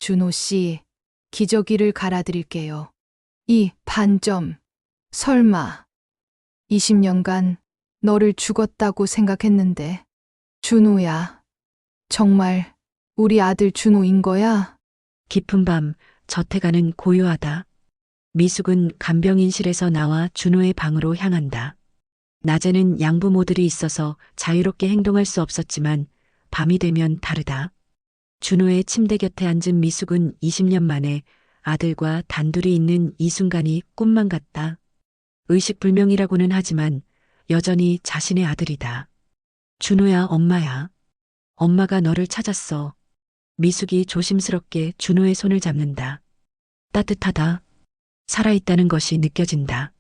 준호 씨, 기저귀를 갈아드릴게요. 이 반점, 설마. 20년간 너를 죽었다고 생각했는데, 준호야. 정말 우리 아들 준호인 거야? 깊은 밤 저태가는 고요하다. 미숙은 간병인실에서 나와 준호의 방으로 향한다. 낮에는 양부모들이 있어서 자유롭게 행동할 수 없었지만 밤이 되면 다르다. 준호의 침대 곁에 앉은 미숙은 20년 만에 아들과 단둘이 있는 이 순간이 꿈만 같다. 의식불명이라고는 하지만 여전히 자신의 아들이다. 준호야, 엄마야. 엄마가 너를 찾았어. 미숙이 조심스럽게 준호의 손을 잡는다. 따뜻하다. 살아있다는 것이 느껴진다.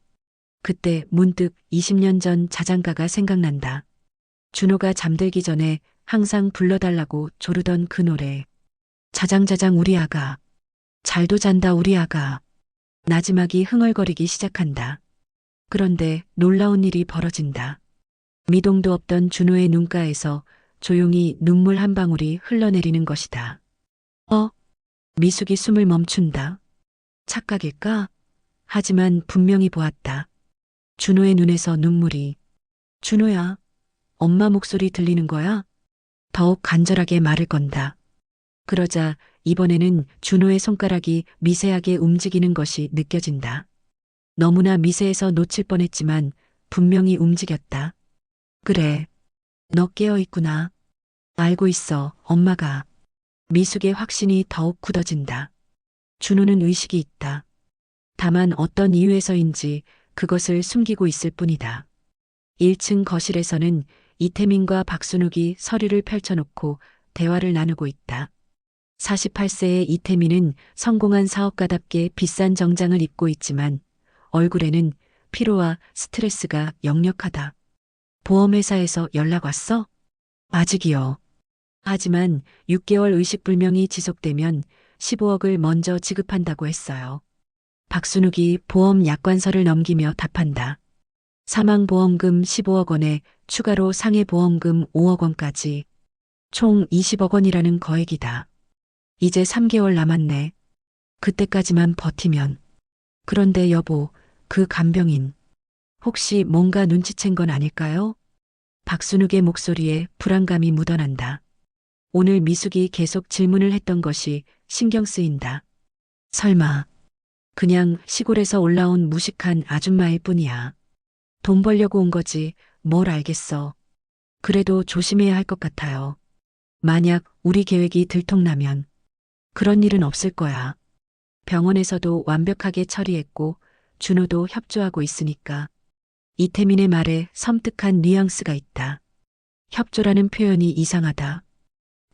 그때 문득 20년 전 자장가가 생각난다. 준호가 잠들기 전에 항상 불러달라고 조르던 그 노래. 자장자장 우리 아가. 잘도 잔다 우리 아가. 나지막이 흥얼거리기 시작한다. 그런데 놀라운 일이 벌어진다. 미동도 없던 준호의 눈가에서 조용히 눈물 한 방울이 흘러내리는 것이다. 미숙이 숨을 멈춘다. 착각일까? 하지만 분명히 보았다. 준호의 눈에서 눈물이. 준호야, 엄마 목소리 들리는 거야? 더욱 간절하게 말을 건다. 그러자 이번에는 준호의 손가락이 미세하게 움직이는 것이 느껴진다. 너무나 미세해서 놓칠 뻔했지만 분명히 움직였다. 그래, 너 깨어 있구나. 알고 있어, 엄마가. 미숙의 확신이 더욱 굳어진다. 준호는 의식이 있다. 다만 어떤 이유에서인지 그것을 숨기고 있을 뿐이다. 1층 거실에서는 이태민과 박순욱이 서류를 펼쳐놓고 대화를 나누고 있다. 48세의 이태민은 성공한 사업가답게 비싼 정장을 입고 있지만 얼굴에는 피로와 스트레스가 역력하다. 보험회사에서 연락 왔어? 아직이요. 하지만 6개월 의식불명이 지속되면 15억을 먼저 지급한다고 했어요. 박순욱이 보험 약관서를 넘기며 답한다. 사망보험금 15억 원에 추가로 상해보험금 5억 원까지 총 20억 원이라는 거액이다. 이제 3개월 남았네. 그때까지만 버티면. 그런데 여보, 그 간병인. 혹시 뭔가 눈치챈 건 아닐까요? 박순욱의 목소리에 불안감이 묻어난다. 오늘 미숙이 계속 질문을 했던 것이 신경 쓰인다. 설마, 그냥 시골에서 올라온 무식한 아줌마일 뿐이야. 돈 벌려고 온 거지, 뭘 알겠어. 그래도 조심해야 할 것 같아요. 만약 우리 계획이 들통나면 그런 일은 없을 거야. 병원에서도 완벽하게 처리했고 준호도 협조하고 있으니까. 이태민의 말에 섬뜩한 뉘앙스가 있다. 협조라는 표현이 이상하다.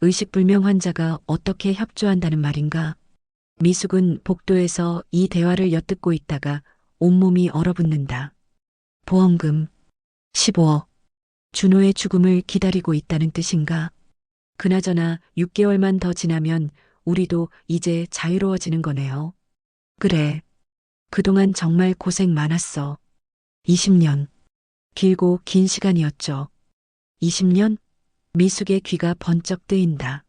의식불명 환자가 어떻게 협조한다는 말인가? 미숙은 복도에서 이 대화를 엿듣고 있다가 온몸이 얼어붙는다. 보험금 15억. 준호의 죽음을 기다리고 있다는 뜻인가? 그나저나 6개월만 더 지나면 우리도 이제 자유로워지는 거네요. 그래. 그동안 정말 고생 많았어. 20년. 길고 긴 시간이었죠. 20년? 미숙의 귀가 번쩍 뜨인다.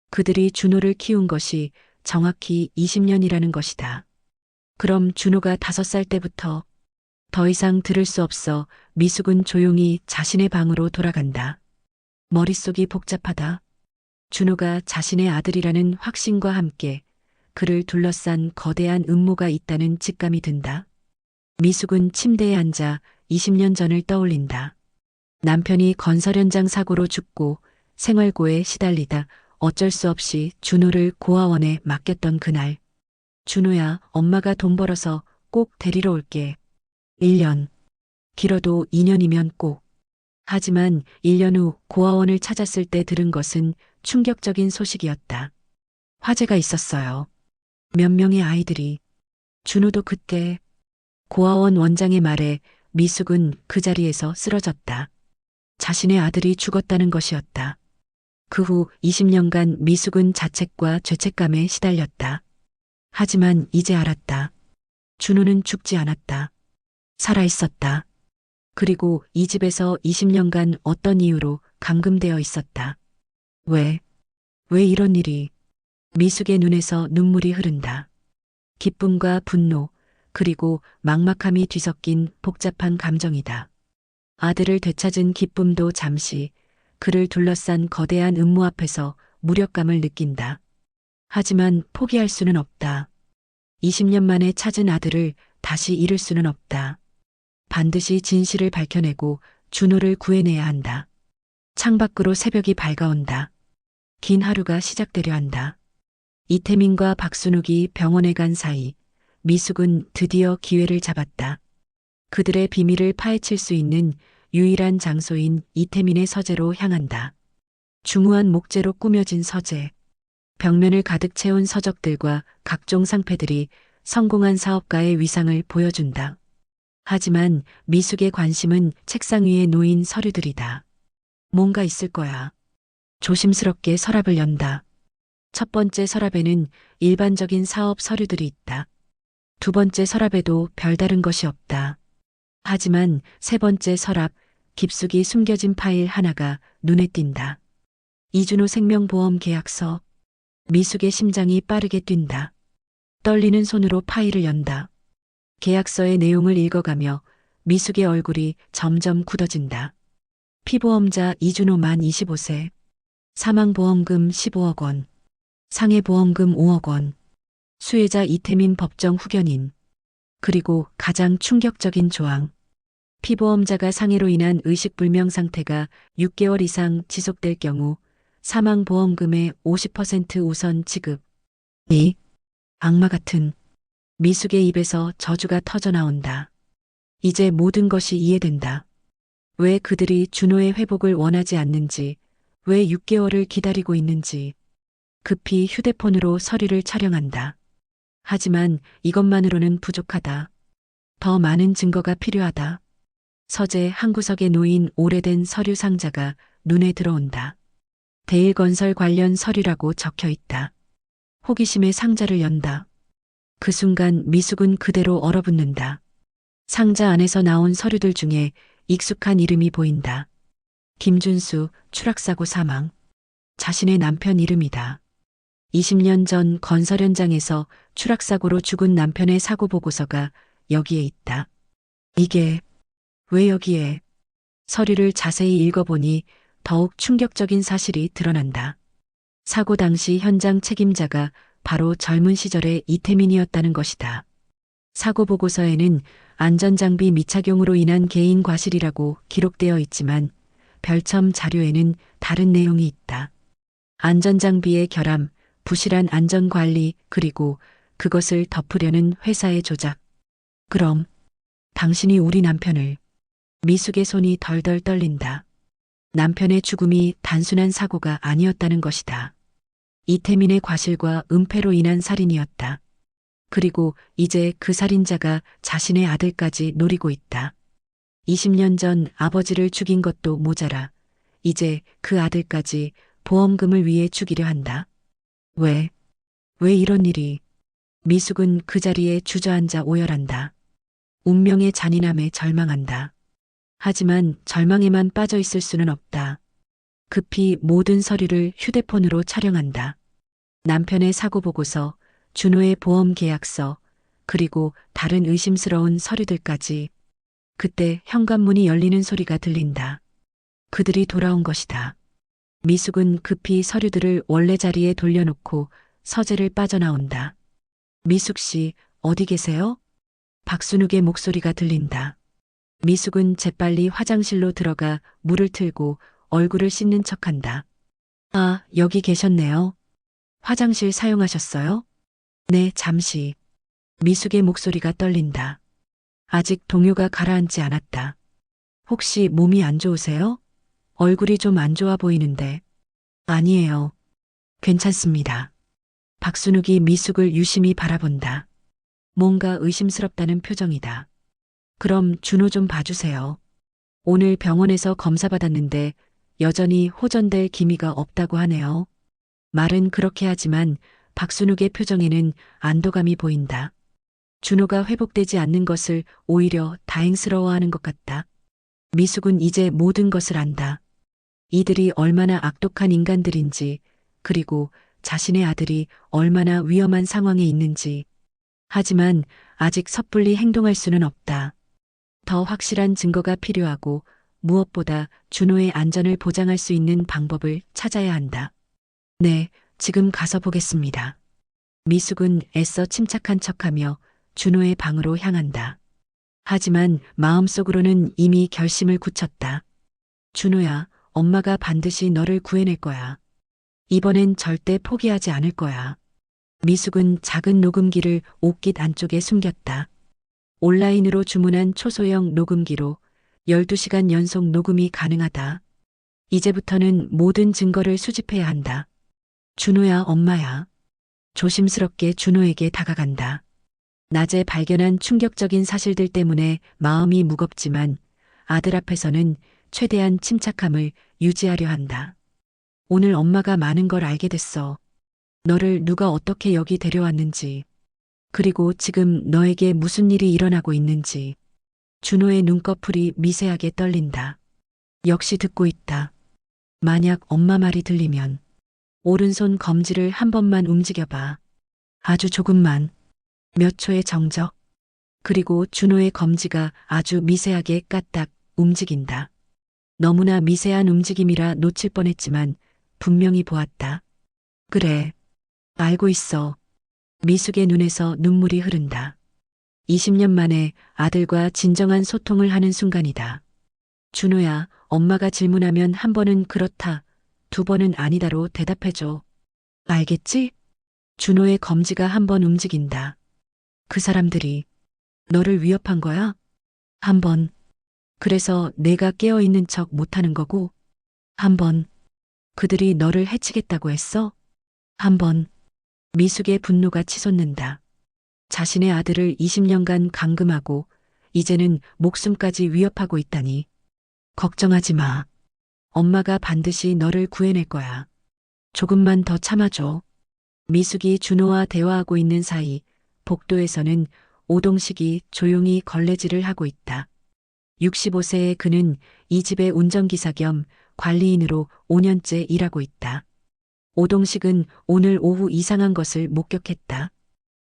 그들이 준호를 키운 것이 정확히 20년이라는 것이다. 그럼 준호가 5살 때부터 더 이상 들을 수 없어 미숙은 조용히 자신의 방으로 돌아간다. 머릿속이 복잡하다. 준호가 자신의 아들이라는 확신과 함께 그를 둘러싼 거대한 음모가 있다는 직감이 든다. 미숙은 침대에 앉아 20년 전을 떠올린다. 남편이 건설 현장 사고로 죽고 생활고에 시달리다 어쩔 수 없이 준호를 고아원에 맡겼던 그날. 준호야, 엄마가 돈 벌어서 꼭 데리러 올게. 1년. 길어도 2년이면 꼭. 하지만 1년 후 고아원을 찾았을 때 들은 것은 충격적인 소식이었다. 화재가 있었어요. 몇 명의 아이들이. 준호도 그때. 고아원 원장의 말에 미숙은 그 자리에서 쓰러졌다. 자신의 아들이 죽었다는 것이었다. 그 후 20년간 미숙은 자책과 죄책감에 시달렸다. 하지만 이제 알았다. 준호는 죽지 않았다. 살아있었다. 그리고 이 집에서 20년간 어떤 이유로 감금되어 있었다. 왜 이런 일이? 미숙의 눈에서 눈물이 흐른다. 기쁨과 분노, 그리고 막막함이 뒤섞인 복잡한 감정이다. 아들을 되찾은 기쁨도 잠시 그를 둘러싼 거대한 음모 앞에서 무력감을 느낀다. 하지만 포기할 수는 없다. 20년 만에 찾은 아들을 다시 잃을 수는 없다. 반드시 진실을 밝혀내고 준호를 구해내야 한다. 창밖으로 새벽이 밝아온다. 긴 하루가 시작되려 한다. 이태민과 박순욱이 병원에 간 사이 미숙은 드디어 기회를 잡았다. 그들의 비밀을 파헤칠 수 있는 유일한 장소인 이태민의 서재로 향한다. 중후한 목재로 꾸며진 서재. 벽면을 가득 채운 서적들과 각종 상패들이 성공한 사업가의 위상을 보여준다. 하지만 미숙의 관심은 책상 위에 놓인 서류들이다. 뭔가 있을 거야. 조심스럽게 서랍을 연다. 첫 번째 서랍에는 일반적인 사업 서류들이 있다. 두 번째 서랍에도 별다른 것이 없다. 하지만 세 번째 서랍, 깊숙이 숨겨진 파일 하나가 눈에 띈다. 이준호 생명보험 계약서. 미숙의 심장이 빠르게 뛴다. 떨리는 손으로 파일을 연다. 계약서의 내용을 읽어가며 미숙의 얼굴이 점점 굳어진다. 피보험자 이준호 만 25세. 사망보험금 15억 원. 상해보험금 5억 원. 수혜자 이태민 법정 후견인. 그리고 가장 충격적인 조항. 피보험자가 상해로 인한 의식불명 상태가 6개월 이상 지속될 경우 사망보험금의 50% 우선 지급. 이 악마 같은. 미숙의 입에서 저주가 터져나온다. 이제 모든 것이 이해된다. 왜 그들이 준호의 회복을 원하지 않는지, 왜 6개월을 기다리고 있는지. 급히 휴대폰으로 서류를 촬영한다. 하지만 이것만으로는 부족하다. 더 많은 증거가 필요하다. 서재 한 구석에 놓인 오래된 서류 상자가 눈에 들어온다. 대일건설 관련 서류라고 적혀 있다. 호기심에 상자를 연다. 그 순간 미숙은 그대로 얼어붙는다. 상자 안에서 나온 서류들 중에 익숙한 이름이 보인다. 김준수, 추락사고 사망. 자신의 남편 이름이다. 20년 전 건설 현장에서 추락사고로 죽은 남편의 사고 보고서가 여기에 있다. 이게 왜 여기에? 서류를 자세히 읽어보니 더욱 충격적인 사실이 드러난다. 사고 당시 현장 책임자가 바로 젊은 시절의 이태민이었다는 것이다. 사고 보고서에는 안전장비 미착용으로 인한 개인 과실이라고 기록되어 있지만 별첨 자료에는 다른 내용이 있다. 안전장비의 결함, 부실한 안전관리, 그리고 그것을 덮으려는 회사의 조작. 그럼 당신이 우리 남편을. 미숙의 손이 덜덜 떨린다. 남편의 죽음이 단순한 사고가 아니었다는 것이다. 이태민의 과실과 은폐로 인한 살인이었다. 그리고 이제 그 살인자가 자신의 아들까지 노리고 있다. 20년 전 아버지를 죽인 것도 모자라 이제 그 아들까지 보험금을 위해 죽이려 한다. 왜 이런 일이? 미숙은 그 자리에 주저앉아 오열한다. 운명의 잔인함에 절망한다. 하지만 절망에만 빠져 있을 수는 없다. 급히 모든 서류를 휴대폰으로 촬영한다. 남편의 사고 보고서, 준호의 보험 계약서, 그리고 다른 의심스러운 서류들까지. 그때 현관문이 열리는 소리가 들린다. 그들이 돌아온 것이다. 미숙은 급히 서류들을 원래 자리에 돌려놓고 서재를 빠져나온다. 미숙 씨, 어디 계세요? 박순욱의 목소리가 들린다. 미숙은 재빨리 화장실로 들어가 물을 틀고 얼굴을 씻는 척한다. 아, 여기 계셨네요. 화장실 사용하셨어요? 네, 잠시. 미숙의 목소리가 떨린다. 아직 동요가 가라앉지 않았다. 혹시 몸이 안 좋으세요? 얼굴이 좀 안 좋아 보이는데. 아니에요. 괜찮습니다. 박순욱이 미숙을 유심히 바라본다. 뭔가 의심스럽다는 표정이다. 그럼 준호 좀 봐주세요. 오늘 병원에서 검사 받았는데 여전히 호전될 기미가 없다고 하네요. 말은 그렇게 하지만 박순욱의 표정에는 안도감이 보인다. 준호가 회복되지 않는 것을 오히려 다행스러워하는 것 같다. 미숙은 이제 모든 것을 안다. 이들이 얼마나 악독한 인간들인지, 그리고 자신의 아들이 얼마나 위험한 상황에 있는지. 하지만 아직 섣불리 행동할 수는 없다. 더 확실한 증거가 필요하고 무엇보다 준호의 안전을 보장할 수 있는 방법을 찾아야 한다. 네, 지금 가서 보겠습니다. 미숙은 애써 침착한 척하며 준호의 방으로 향한다. 하지만 마음속으로는 이미 결심을 굳혔다. 준호야, 엄마가 반드시 너를 구해낼 거야. 이번엔 절대 포기하지 않을 거야. 미숙은 작은 녹음기를 옷깃 안쪽에 숨겼다. 온라인으로 주문한 초소형 녹음기로 12시간 연속 녹음이 가능하다. 이제부터는 모든 증거를 수집해야 한다. 준호야, 엄마야. 조심스럽게 준호에게 다가간다. 낮에 발견한 충격적인 사실들 때문에 마음이 무겁지만 아들 앞에서는 최대한 침착함을 유지하려 한다. 오늘 엄마가 많은 걸 알게 됐어. 너를 누가 어떻게 여기 데려왔는지, 그리고 지금 너에게 무슨 일이 일어나고 있는지. 준호의 눈꺼풀이 미세하게 떨린다. 역시 듣고 있다. 만약 엄마 말이 들리면 오른손 검지를 한 번만 움직여봐. 아주 조금만. 몇 초의 정적. 그리고 준호의 검지가 아주 미세하게 까딱 움직인다. 너무나 미세한 움직임이라 놓칠 뻔했지만 분명히 보았다. 그래. 알고 있어. 미숙의 눈에서 눈물이 흐른다. 20년 만에 아들과 진정한 소통을 하는 순간이다. 준호야, 엄마가 질문하면 한 번은 그렇다, 두 번은 아니다로 대답해줘. 알겠지? 준호의 검지가 한 번 움직인다. 그 사람들이 너를 위협한 거야? 한 번. 그래서 내가 깨어있는 척 못하는 거고. 한 번. 그들이 너를 해치겠다고 했어? 한 번. 미숙의 분노가 치솟는다. 자신의 아들을 20년간 감금하고 이제는 목숨까지 위협하고 있다니. 걱정하지 마. 엄마가 반드시 너를 구해낼 거야. 조금만 더 참아줘. 미숙이 준호와 대화하고 있는 사이 복도에서는 오동식이 조용히 걸레질을 하고 있다. 65세의 그는 이 집의 운전기사 겸 관리인으로 5년째 일하고 있다. 오동식은 오늘 오후 이상한 것을 목격했다.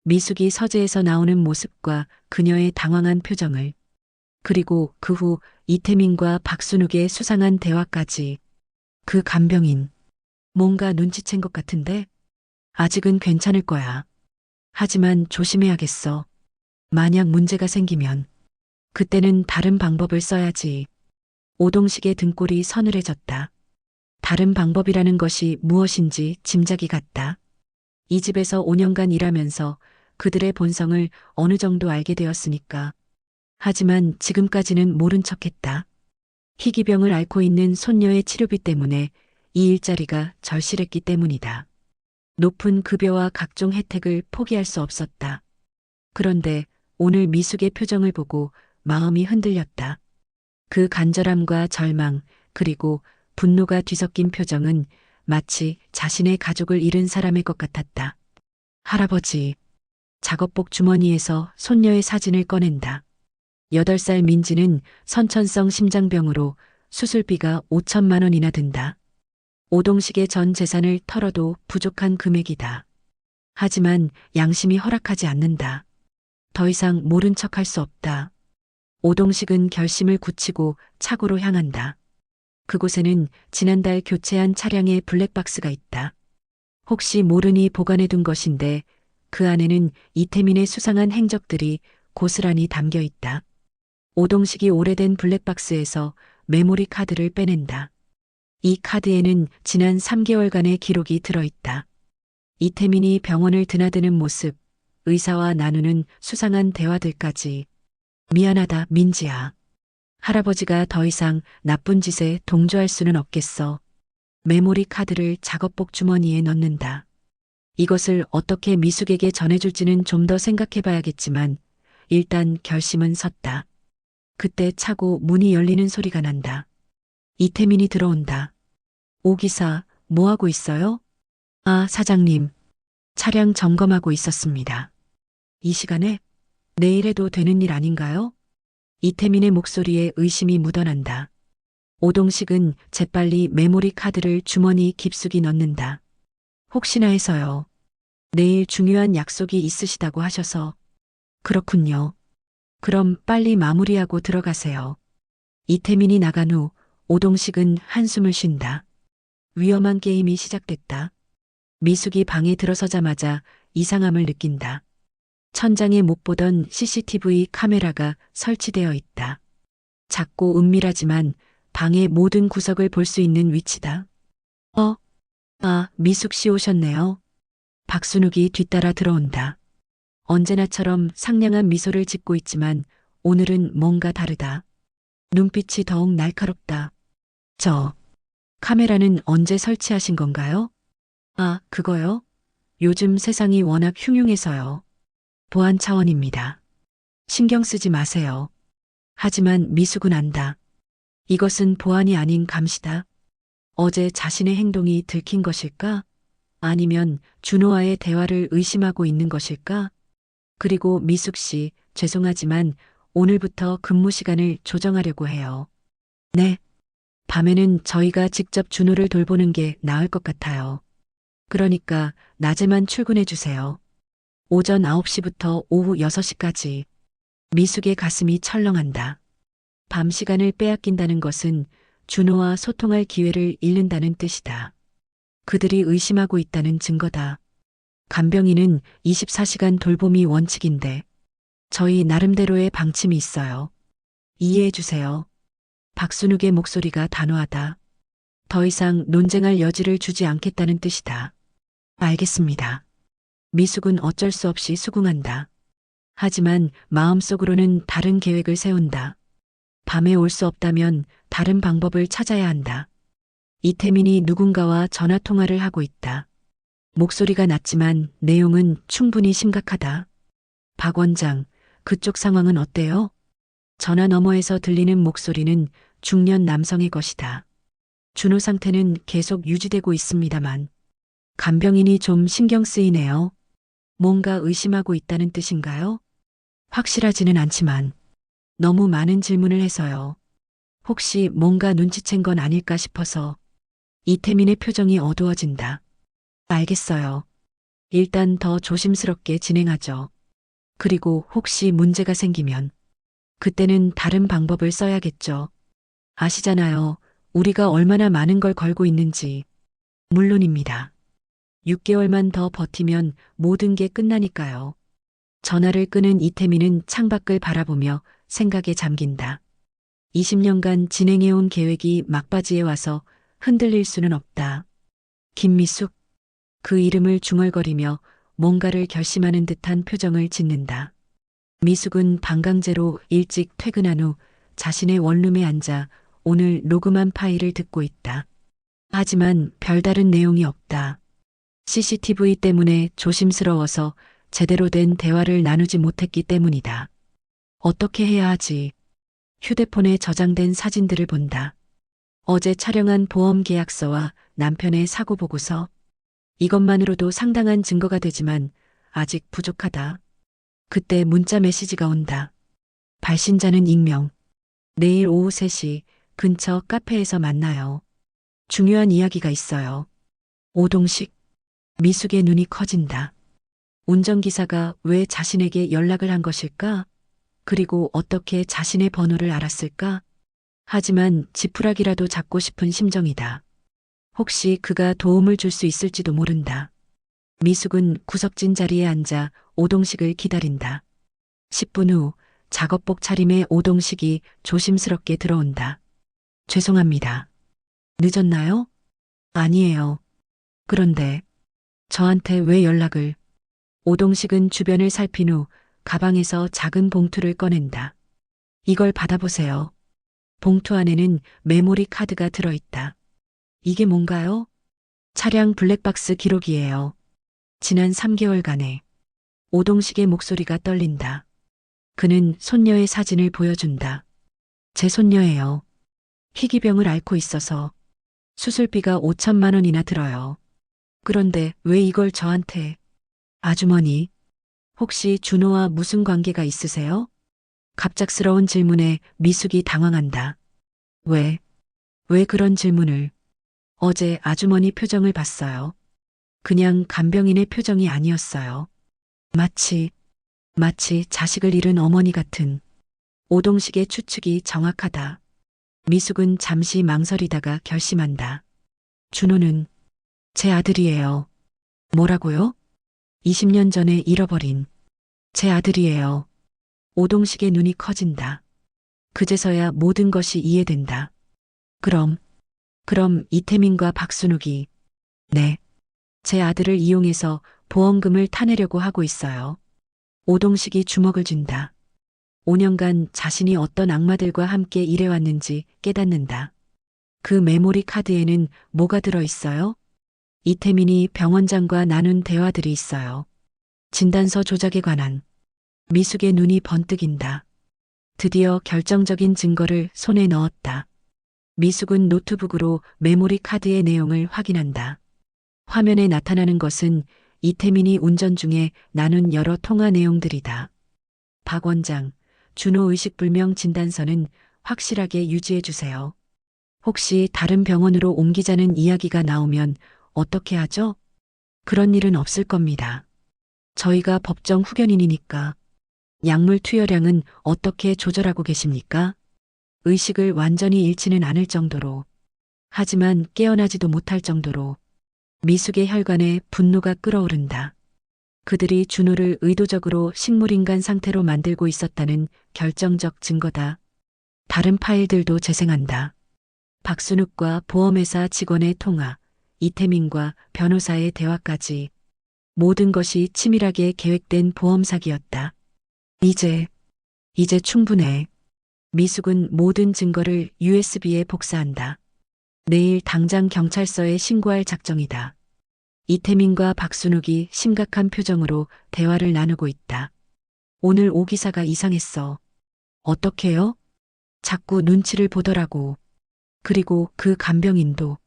미숙이 서재에서 나오는 모습과 그녀의 당황한 표정을, 그리고 그 후 이태민과 박순욱의 수상한 대화까지. 그 간병인, 뭔가 눈치챈 것 같은데? 아직은 괜찮을 거야. 하지만 조심해야겠어. 만약 문제가 생기면 그때는 다른 방법을 써야지. 오동식의 등골이 서늘해졌다. 다른 방법이라는 것이 무엇인지 짐작이 갔다. 이 집에서 5년간 일하면서 그들의 본성을 어느 정도 알게 되었으니까. 하지만 지금까지는 모른 척했다. 희귀병을 앓고 있는 손녀의 치료비 때문에 이 일자리가 절실했기 때문이다. 높은 급여와 각종 혜택을 포기할 수 없었다. 그런데 오늘 미숙의 표정을 보고 마음이 흔들렸다. 그 간절함과 절망, 그리고 분노가 뒤섞인 표정은 마치 자신의 가족을 잃은 사람의 것 같았다. 할아버지. 작업복 주머니에서 손녀의 사진을 꺼낸다. 8살 민지는 선천성 심장병으로 수술비가 5천만 원이나 든다. 오동식의 전 재산을 털어도 부족한 금액이다. 하지만 양심이 허락하지 않는다. 더 이상 모른 척할 수 없다. 오동식은 결심을 굳히고 차고로 향한다. 그곳에는 지난달 교체한 차량의 블랙박스가 있다. 혹시 모르니 보관해둔 것인데 그 안에는 이태민의 수상한 행적들이 고스란히 담겨 있다. 오동식이 오래된 블랙박스에서 메모리 카드를 빼낸다. 이 카드에는 지난 3개월간의 기록이 들어있다. 이태민이 병원을 드나드는 모습, 의사와 나누는 수상한 대화들까지. 미안하다, 민지야. 할아버지가 더 이상 나쁜 짓에 동조할 수는 없겠어. 메모리 카드를 작업복 주머니에 넣는다. 이것을 어떻게 미숙에게 전해줄지는 좀 더 생각해봐야겠지만 일단 결심은 섰다. 그때 차고 문이 열리는 소리가 난다. 이태민이 들어온다. 오 기사, 뭐하고 있어요? 아, 사장님. 차량 점검하고 있었습니다. 이 시간에? 내일 해도 되는 일 아닌가요? 이태민의 목소리에 의심이 묻어난다. 오동식은 재빨리 메모리 카드를 주머니 깊숙이 넣는다. 혹시나 해서요. 내일 중요한 약속이 있으시다고 하셔서. 그렇군요. 그럼 빨리 마무리하고 들어가세요. 이태민이 나간 후 오동식은 한숨을 쉰다. 위험한 게임이 시작됐다. 미숙이 방에 들어서자마자 이상함을 느낀다. 천장에 못 보던 CCTV 카메라가 설치되어 있다. 작고 은밀하지만 방의 모든 구석을 볼 수 있는 위치다. 미숙 씨 오셨네요. 박순욱이 뒤따라 들어온다. 언제나처럼 상냥한 미소를 짓고 있지만 오늘은 뭔가 다르다. 눈빛이 더욱 날카롭다. 카메라는 언제 설치하신 건가요? 그거요? 요즘 세상이 워낙 흉흉해서요. 보안 차원입니다. 신경 쓰지 마세요. 하지만 미숙은 안다. 이것은 보안이 아닌 감시다. 어제 자신의 행동이 들킨 것일까? 아니면 준호와의 대화를 의심하고 있는 것일까? 그리고 미숙 씨, 죄송하지만 오늘부터 근무 시간을 조정하려고 해요. 네. 밤에는 저희가 직접 준호를 돌보는 게 나을 것 같아요. 그러니까 낮에만 출근해 주세요. 오전 9시부터 오후 6시까지. 미숙의 가슴이 철렁한다. 밤 시간을 빼앗긴다는 것은 준호와 소통할 기회를 잃는다는 뜻이다. 그들이 의심하고 있다는 증거다. 간병인은 24시간 돌봄이 원칙인데 저희 나름대로의 방침이 있어요. 이해해 주세요. 박순욱의 목소리가 단호하다. 더 이상 논쟁할 여지를 주지 않겠다는 뜻이다. 알겠습니다. 미숙은 어쩔 수 없이 수긍한다. 하지만 마음속으로는 다른 계획을 세운다. 밤에 올 수 없다면 다른 방법을 찾아야 한다. 이태민이 누군가와 전화 통화를 하고 있다. 목소리가 낮지만 내용은 충분히 심각하다. 박 원장, 그쪽 상황은 어때요? 전화 너머에서 들리는 목소리는 중년 남성의 것이다. 준호 상태는 계속 유지되고 있습니다만 간병인이 좀 신경 쓰이네요. 뭔가 의심하고 있다는 뜻인가요? 확실하지는 않지만 너무 많은 질문을 해서요. 혹시 뭔가 눈치챈 건 아닐까 싶어서. 이태민의 표정이 어두워진다. 알겠어요. 일단 더 조심스럽게 진행하죠. 그리고 혹시 문제가 생기면 그때는 다른 방법을 써야겠죠. 아시잖아요. 우리가 얼마나 많은 걸 걸고 있는지. 물론입니다. 6개월만 더 버티면 모든 게 끝나니까요. 전화를 끄는 이태민은 창밖을 바라보며 생각에 잠긴다. 20년간 진행해온 계획이 막바지에 와서 흔들릴 수는 없다. 김미숙, 그 이름을 중얼거리며 뭔가를 결심하는 듯한 표정을 짓는다. 미숙은 반강제로 일찍 퇴근한 후 자신의 원룸에 앉아 오늘 녹음한 파일을 듣고 있다. 하지만 별다른 내용이 없다. CCTV 때문에 조심스러워서 제대로 된 대화를 나누지 못했기 때문이다. 어떻게 해야 하지? 휴대폰에 저장된 사진들을 본다. 어제 촬영한 보험 계약서와 남편의 사고 보고서. 이것만으로도 상당한 증거가 되지만 아직 부족하다. 그때 문자 메시지가 온다. 발신자는 익명. 내일 오후 3시 근처 카페에서 만나요. 중요한 이야기가 있어요. 오동식. 미숙의 눈이 커진다. 운전기사가 왜 자신에게 연락을 한 것일까? 그리고 어떻게 자신의 번호를 알았을까? 하지만 지푸라기라도 잡고 싶은 심정이다. 혹시 그가 도움을 줄 수 있을지도 모른다. 미숙은 구석진 자리에 앉아 오동식을 기다린다. 10분 후 작업복 차림의 오동식이 조심스럽게 들어온다. 죄송합니다. 늦었나요? 아니에요. 그런데 저한테 왜 연락을? 오동식은 주변을 살핀 후 가방에서 작은 봉투를 꺼낸다. 이걸 받아보세요. 봉투 안에는 메모리 카드가 들어있다. 이게 뭔가요? 차량 블랙박스 기록이에요. 지난 3개월간의. 오동식의 목소리가 떨린다. 그는 손녀의 사진을 보여준다. 제 손녀예요. 희귀병을 앓고 있어서 수술비가 5천만 원이나 들어요. 그런데 왜 이걸 저한테? 아주머니, 혹시 준호와 무슨 관계가 있으세요? 갑작스러운 질문에 미숙이 당황한다. 왜 그런 질문을? 어제 아주머니 표정을 봤어요. 그냥 간병인의 표정이 아니었어요. 마치 자식을 잃은 어머니 같은. 오동식의 추측이 정확하다. 미숙은 잠시 망설이다가 결심한다. 준호는 제 아들이에요. 뭐라고요? 20년 전에 잃어버린 제 아들이에요. 오동식의 눈이 커진다. 그제서야 모든 것이 이해된다. 그럼 이태민과 박순욱이 네, 제 아들을 이용해서 보험금을 타내려고 하고 있어요. 오동식이 주먹을 쥔다. 5년간 자신이 어떤 악마들과 함께 일해왔는지 깨닫는다. 그 메모리 카드에는 뭐가 들어있어요? 이태민이 병원장과 나눈 대화들이 있어요. 진단서 조작에 관한. 미숙의 눈이 번뜩인다. 드디어 결정적인 증거를 손에 넣었다. 미숙은 노트북으로 메모리 카드의 내용을 확인한다. 화면에 나타나는 것은 이태민이 운전 중에 나눈 여러 통화 내용들이다. 박 원장, 준호 의식불명 진단서는 확실하게 유지해 주세요. 혹시 다른 병원으로 옮기자는 이야기가 나오면 어떻게 하죠? 그런 일은 없을 겁니다. 저희가 법정 후견인이니까. 약물 투여량은 어떻게 조절하고 계십니까? 의식을 완전히 잃지는 않을 정도로. 하지만 깨어나지도 못할 정도로. 미숙의 혈관에 분노가 끓어오른다. 그들이 준호를 의도적으로 식물인간 상태로 만들고 있었다는 결정적 증거다. 다른 파일들도 재생한다. 박순욱과 보험회사 직원의 통화, 이태민과 변호사의 대화까지 모든 것이 치밀하게 계획된 보험 사기였다. 이제 충분해. 미숙은 모든 증거를 USB에 복사한다. 내일 당장 경찰서에 신고할 작정이다. 이태민과 박순욱이 심각한 표정으로 대화를 나누고 있다. 오늘 오 기사가 이상했어. 어떻게요? 자꾸 눈치를 보더라고. 그리고 그 간병인도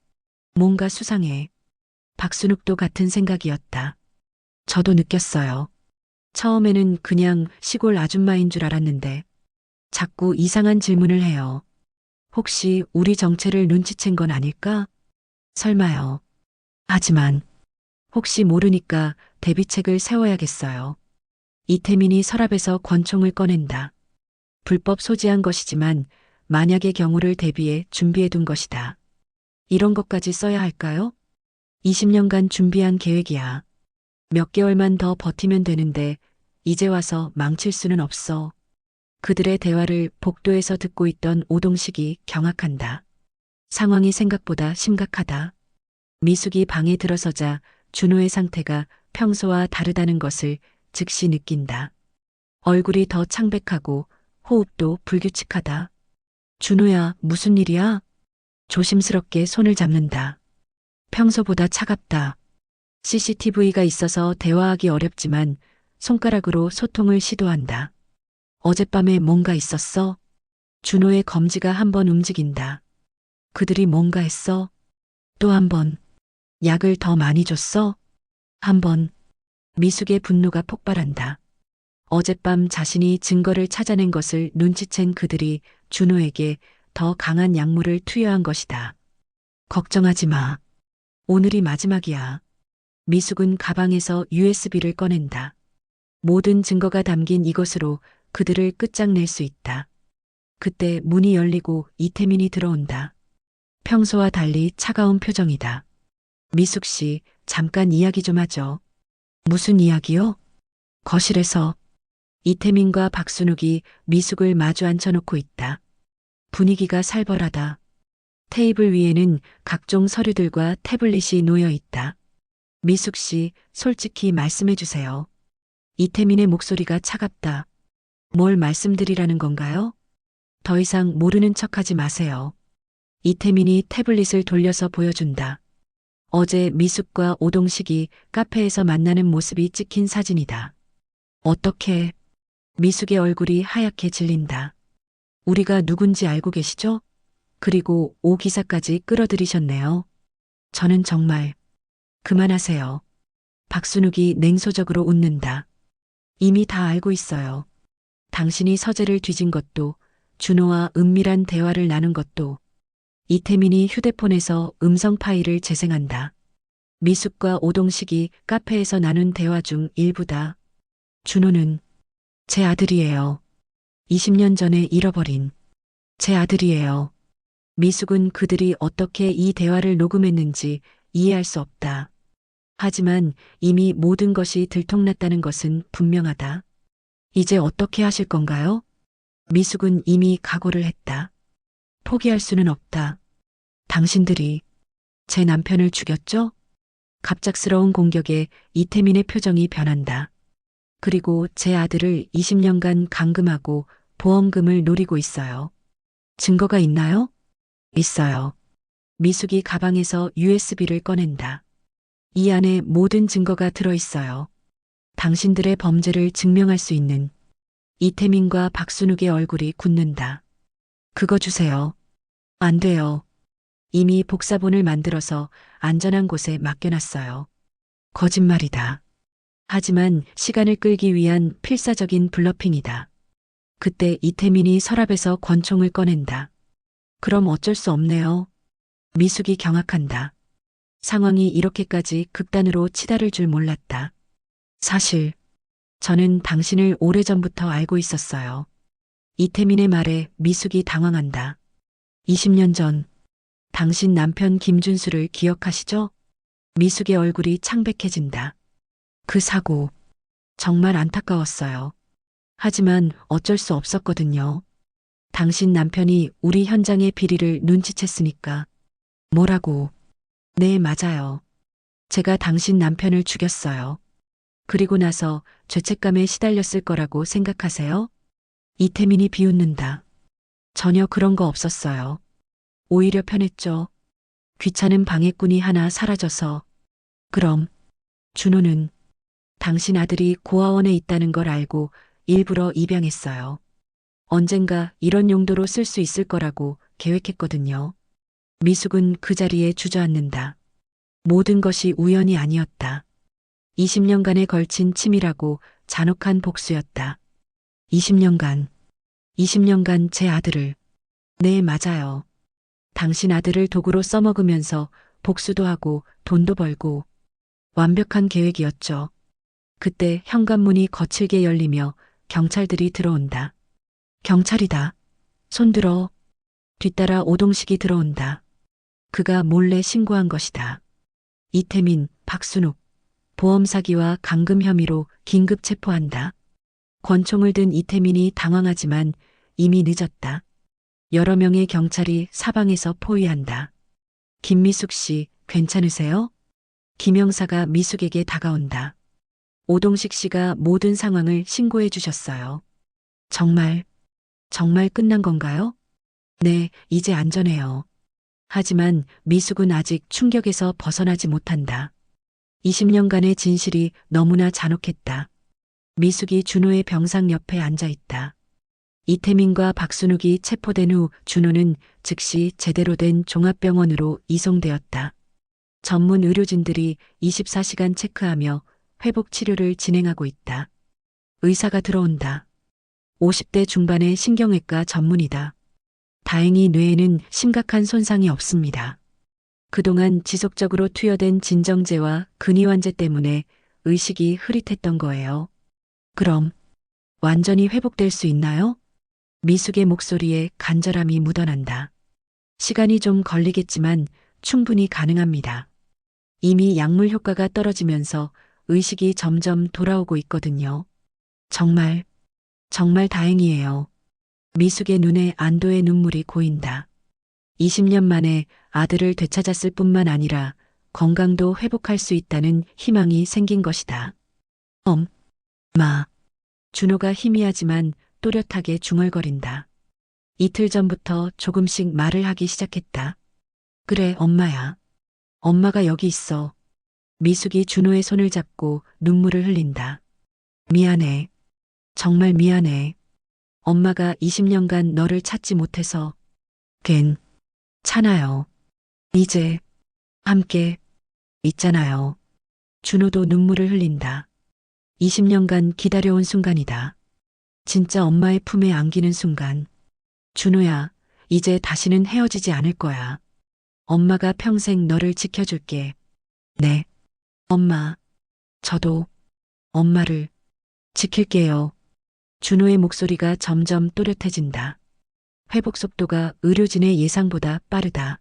뭔가 수상해. 박순욱도 같은 생각이었다. 저도 느꼈어요. 처음에는 그냥 시골 아줌마인 줄 알았는데 자꾸 이상한 질문을 해요. 혹시 우리 정체를 눈치챈 건 아닐까? 설마요. 하지만 혹시 모르니까 대비책을 세워야겠어요. 이태민이 서랍에서 권총을 꺼낸다. 불법 소지한 것이지만 만약의 경우를 대비해 준비해둔 것이다. 이런 것까지 써야 할까요? 20년간 준비한 계획이야. 몇 개월만 더 버티면 되는데 이제 와서 망칠 수는 없어. 그들의 대화를 복도에서 듣고 있던 오동식이 경악한다. 상황이 생각보다 심각하다. 미숙이 방에 들어서자 준호의 상태가 평소와 다르다는 것을 즉시 느낀다. 얼굴이 더 창백하고 호흡도 불규칙하다. 준호야, 무슨 일이야? 조심스럽게 손을 잡는다. 평소보다 차갑다. CCTV가 있어서 대화하기 어렵지만 손가락으로 소통을 시도한다. 어젯밤에 뭔가 있었어? 준호의 검지가 한 번 움직인다. 그들이 뭔가 했어? 또 한 번. 약을 더 많이 줬어? 한 번. 미숙의 분노가 폭발한다. 어젯밤 자신이 증거를 찾아낸 것을 눈치챈 그들이 준호에게 더 강한 약물을 투여한 것이다. 걱정하지 마. 오늘이 마지막이야. 미숙은 가방에서 USB를 꺼낸다. 모든 증거가 담긴 이것으로 그들을 끝장낼 수 있다. 그때 문이 열리고 이태민이 들어온다. 평소와 달리 차가운 표정이다. 미숙 씨, 잠깐 이야기 좀 하죠. 무슨 이야기요? 거실에서 이태민과 박순욱이 미숙을 마주 앉혀놓고 있다. 분위기가 살벌하다. 테이블 위에는 각종 서류들과 태블릿이 놓여 있다. 미숙 씨, 솔직히 말씀해 주세요. 이태민의 목소리가 차갑다. 뭘 말씀드리라는 건가요? 더 이상 모르는 척하지 마세요. 이태민이 태블릿을 돌려서 보여준다. 어제 미숙과 오동식이 카페에서 만나는 모습이 찍힌 사진이다. 어떻게? 미숙의 얼굴이 하얗게 질린다. 우리가 누군지 알고 계시죠? 그리고 오 기사까지 끌어들이셨네요. 저는 정말 그만하세요. 박순욱이 냉소적으로 웃는다. 이미 다 알고 있어요. 당신이 서재를 뒤진 것도, 준호와 은밀한 대화를 나눈 것도, 이태민이 휴대폰에서 음성 파일을 재생한다. 미숙과 오동식이 카페에서 나눈 대화 중 일부다. 준호는 제 아들이에요. 20년 전에 잃어버린 제 아들이에요. 미숙은 그들이 어떻게 이 대화를 녹음했는지 이해할 수 없다. 하지만 이미 모든 것이 들통났다는 것은 분명하다. 이제 어떻게 하실 건가요? 미숙은 이미 각오를 했다. 포기할 수는 없다. 당신들이 제 남편을 죽였죠? 갑작스러운 공격에 이태민의 표정이 변한다. 그리고 제 아들을 20년간 감금하고 보험금을 노리고 있어요. 증거가 있나요? 있어요. 미숙이 가방에서 USB를 꺼낸다. 이 안에 모든 증거가 들어있어요. 당신들의 범죄를 증명할 수 있는. 이태민과 박순욱의 얼굴이 굳는다. 그거 주세요. 안 돼요. 이미 복사본을 만들어서 안전한 곳에 맡겨놨어요. 거짓말이다. 하지만 시간을 끌기 위한 필사적인 블러핑이다. 그때 이태민이 서랍에서 권총을 꺼낸다. 그럼 어쩔 수 없네요. 미숙이 경악한다. 상황이 이렇게까지 극단으로 치달을 줄 몰랐다. 사실 저는 당신을 오래전부터 알고 있었어요. 이태민의 말에 미숙이 당황한다. 20년 전 당신 남편 김준수를 기억하시죠? 미숙의 얼굴이 창백해진다. 그 사고 정말 안타까웠어요. 하지만 어쩔 수 없었거든요. 당신 남편이 우리 현장의 비리를 눈치챘으니까. 뭐라고? 네, 맞아요. 제가 당신 남편을 죽였어요. 그리고 나서 죄책감에 시달렸을 거라고 생각하세요? 이태민이 비웃는다. 전혀 그런 거 없었어요. 오히려 편했죠. 귀찮은 방해꾼이 하나 사라져서. 그럼 준호는 당신 아들이 고아원에 있다는 걸 알고 일부러 입양했어요. 언젠가 이런 용도로 쓸 수 있을 거라고 계획했거든요. 미숙은 그 자리에 주저앉는다. 모든 것이 우연이 아니었다. 20년간에 걸친 치밀하고 잔혹한 복수였다. 20년간, 20년간 제 아들을. 네, 맞아요. 당신 아들을 도구로 써먹으면서 복수도 하고 돈도 벌고 완벽한 계획이었죠. 그때 현관문이 거칠게 열리며 경찰들이 들어온다. 경찰이다. 손들어. 뒤따라 오동식이 들어온다. 그가 몰래 신고한 것이다. 이태민, 박순욱, 보험 사기와 감금 혐의로 긴급 체포한다. 권총을 든 이태민이 당황하지만 이미 늦었다. 여러 명의 경찰이 사방에서 포위한다. 김미숙 씨, 괜찮으세요? 김 형사가 미숙에게 다가온다. 오동식 씨가 모든 상황을 신고해 주셨어요. 정말 끝난 건가요? 네, 이제 안전해요. 하지만 미숙은 아직 충격에서 벗어나지 못한다. 20년간의 진실이 너무나 잔혹했다. 미숙이 준호의 병상 옆에 앉아 있다. 이태민과 박순욱이 체포된 후 준호는 즉시 제대로 된 종합병원으로 이송되었다. 전문 의료진들이 24시간 체크하며 회복 치료를 진행하고 있다. 의사가 들어온다. 50대 중반의 신경외과 전문의다. 다행히 뇌에는 심각한 손상이 없습니다. 그동안 지속적으로 투여된 진정제와 근위환제 때문에 의식이 흐릿했던 거예요. 그럼 완전히 회복될 수 있나요? 미숙의 목소리에 간절함이 묻어난다. 시간이 좀 걸리겠지만 충분히 가능합니다. 이미 약물 효과가 떨어지면서 의식이 점점 돌아오고 있거든요. 정말 다행이에요. 미숙의 눈에 안도의 눈물이 고인다. 20년 만에 아들을 되찾았을 뿐만 아니라 건강도 회복할 수 있다는 희망이 생긴 것이다. 엄마. 준호가 희미하지만 또렷하게 중얼거린다. 이틀 전부터 조금씩 말을 하기 시작했다. 그래, 엄마야. 엄마가 여기 있어. 미숙이 준호의 손을 잡고 눈물을 흘린다. 미안해. 정말 미안해. 엄마가 20년간 너를 찾지 못해서. 괜찮아요. 이제 함께 있잖아요. 준호도 눈물을 흘린다. 20년간 기다려온 순간이다. 진짜 엄마의 품에 안기는 순간. 준호야, 이제 다시는 헤어지지 않을 거야. 엄마가 평생 너를 지켜줄게. 네. 엄마, 저도 엄마를 지킬게요. 준호의 목소리가 점점 또렷해진다. 회복 속도가 의료진의 예상보다 빠르다.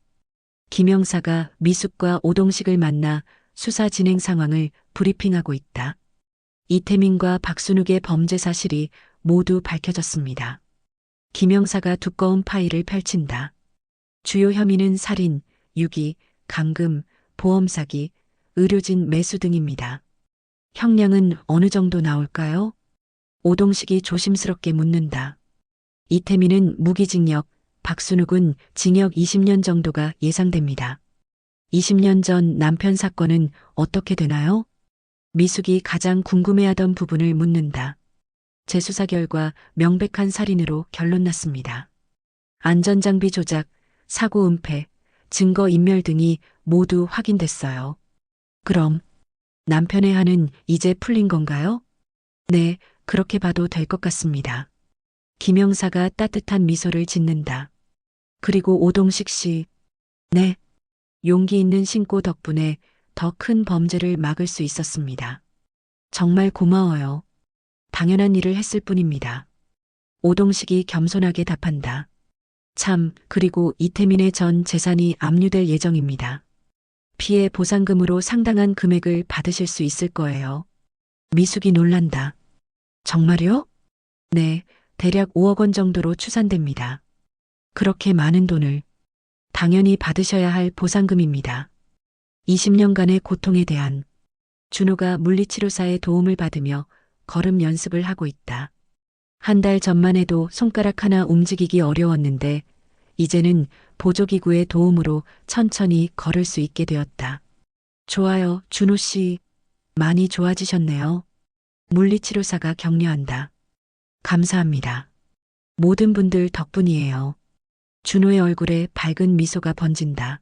김 형사가 미숙과 오동식을 만나 수사 진행 상황을 브리핑하고 있다. 이태민과 박순욱의 범죄 사실이 모두 밝혀졌습니다. 김 형사가 두꺼운 파일을 펼친다. 주요 혐의는 살인, 유기, 감금, 보험 사기, 의료진 매수 등입니다. 형량은 어느 정도 나올까요? 오동식이 조심스럽게 묻는다. 이태민은 무기징역, 박순욱은 징역 20년 정도가 예상됩니다. 20년 전 남편 사건은 어떻게 되나요? 미숙이 가장 궁금해하던 부분을 묻는다. 재수사 결과 명백한 살인으로 결론 났습니다. 안전장비 조작, 사고 은폐, 증거 인멸 등이 모두 확인됐어요. 그럼 남편의 한은 이제 풀린 건가요? 네, 그렇게 봐도 될 것 같습니다. 김 형사가 따뜻한 미소를 짓는다. 그리고 오동식 씨, 네, 용기 있는 신고 덕분에 더 큰 범죄를 막을 수 있었습니다. 정말 고마워요. 당연한 일을 했을 뿐입니다. 오동식이 겸손하게 답한다. 참, 그리고 이태민의 전 재산이 압류될 예정입니다. 피해 보상금으로 상당한 금액을 받으실 수 있을 거예요. 미숙이 놀란다. 정말요? 네, 대략 5억 원 정도로 추산됩니다. 그렇게 많은 돈을 당연히 받으셔야 할 보상금입니다. 20년간의 고통에 대한 준호가 물리치료사의 도움을 받으며 걸음 연습을 하고 있다. 한 달 전만 해도 손가락 하나 움직이기 어려웠는데 이제는 보조기구의 도움으로 천천히 걸을 수 있게 되었다. 좋아요, 준호 씨. 많이 좋아지셨네요. 물리치료사가 격려한다. 감사합니다. 모든 분들 덕분이에요. 준호의 얼굴에 밝은 미소가 번진다.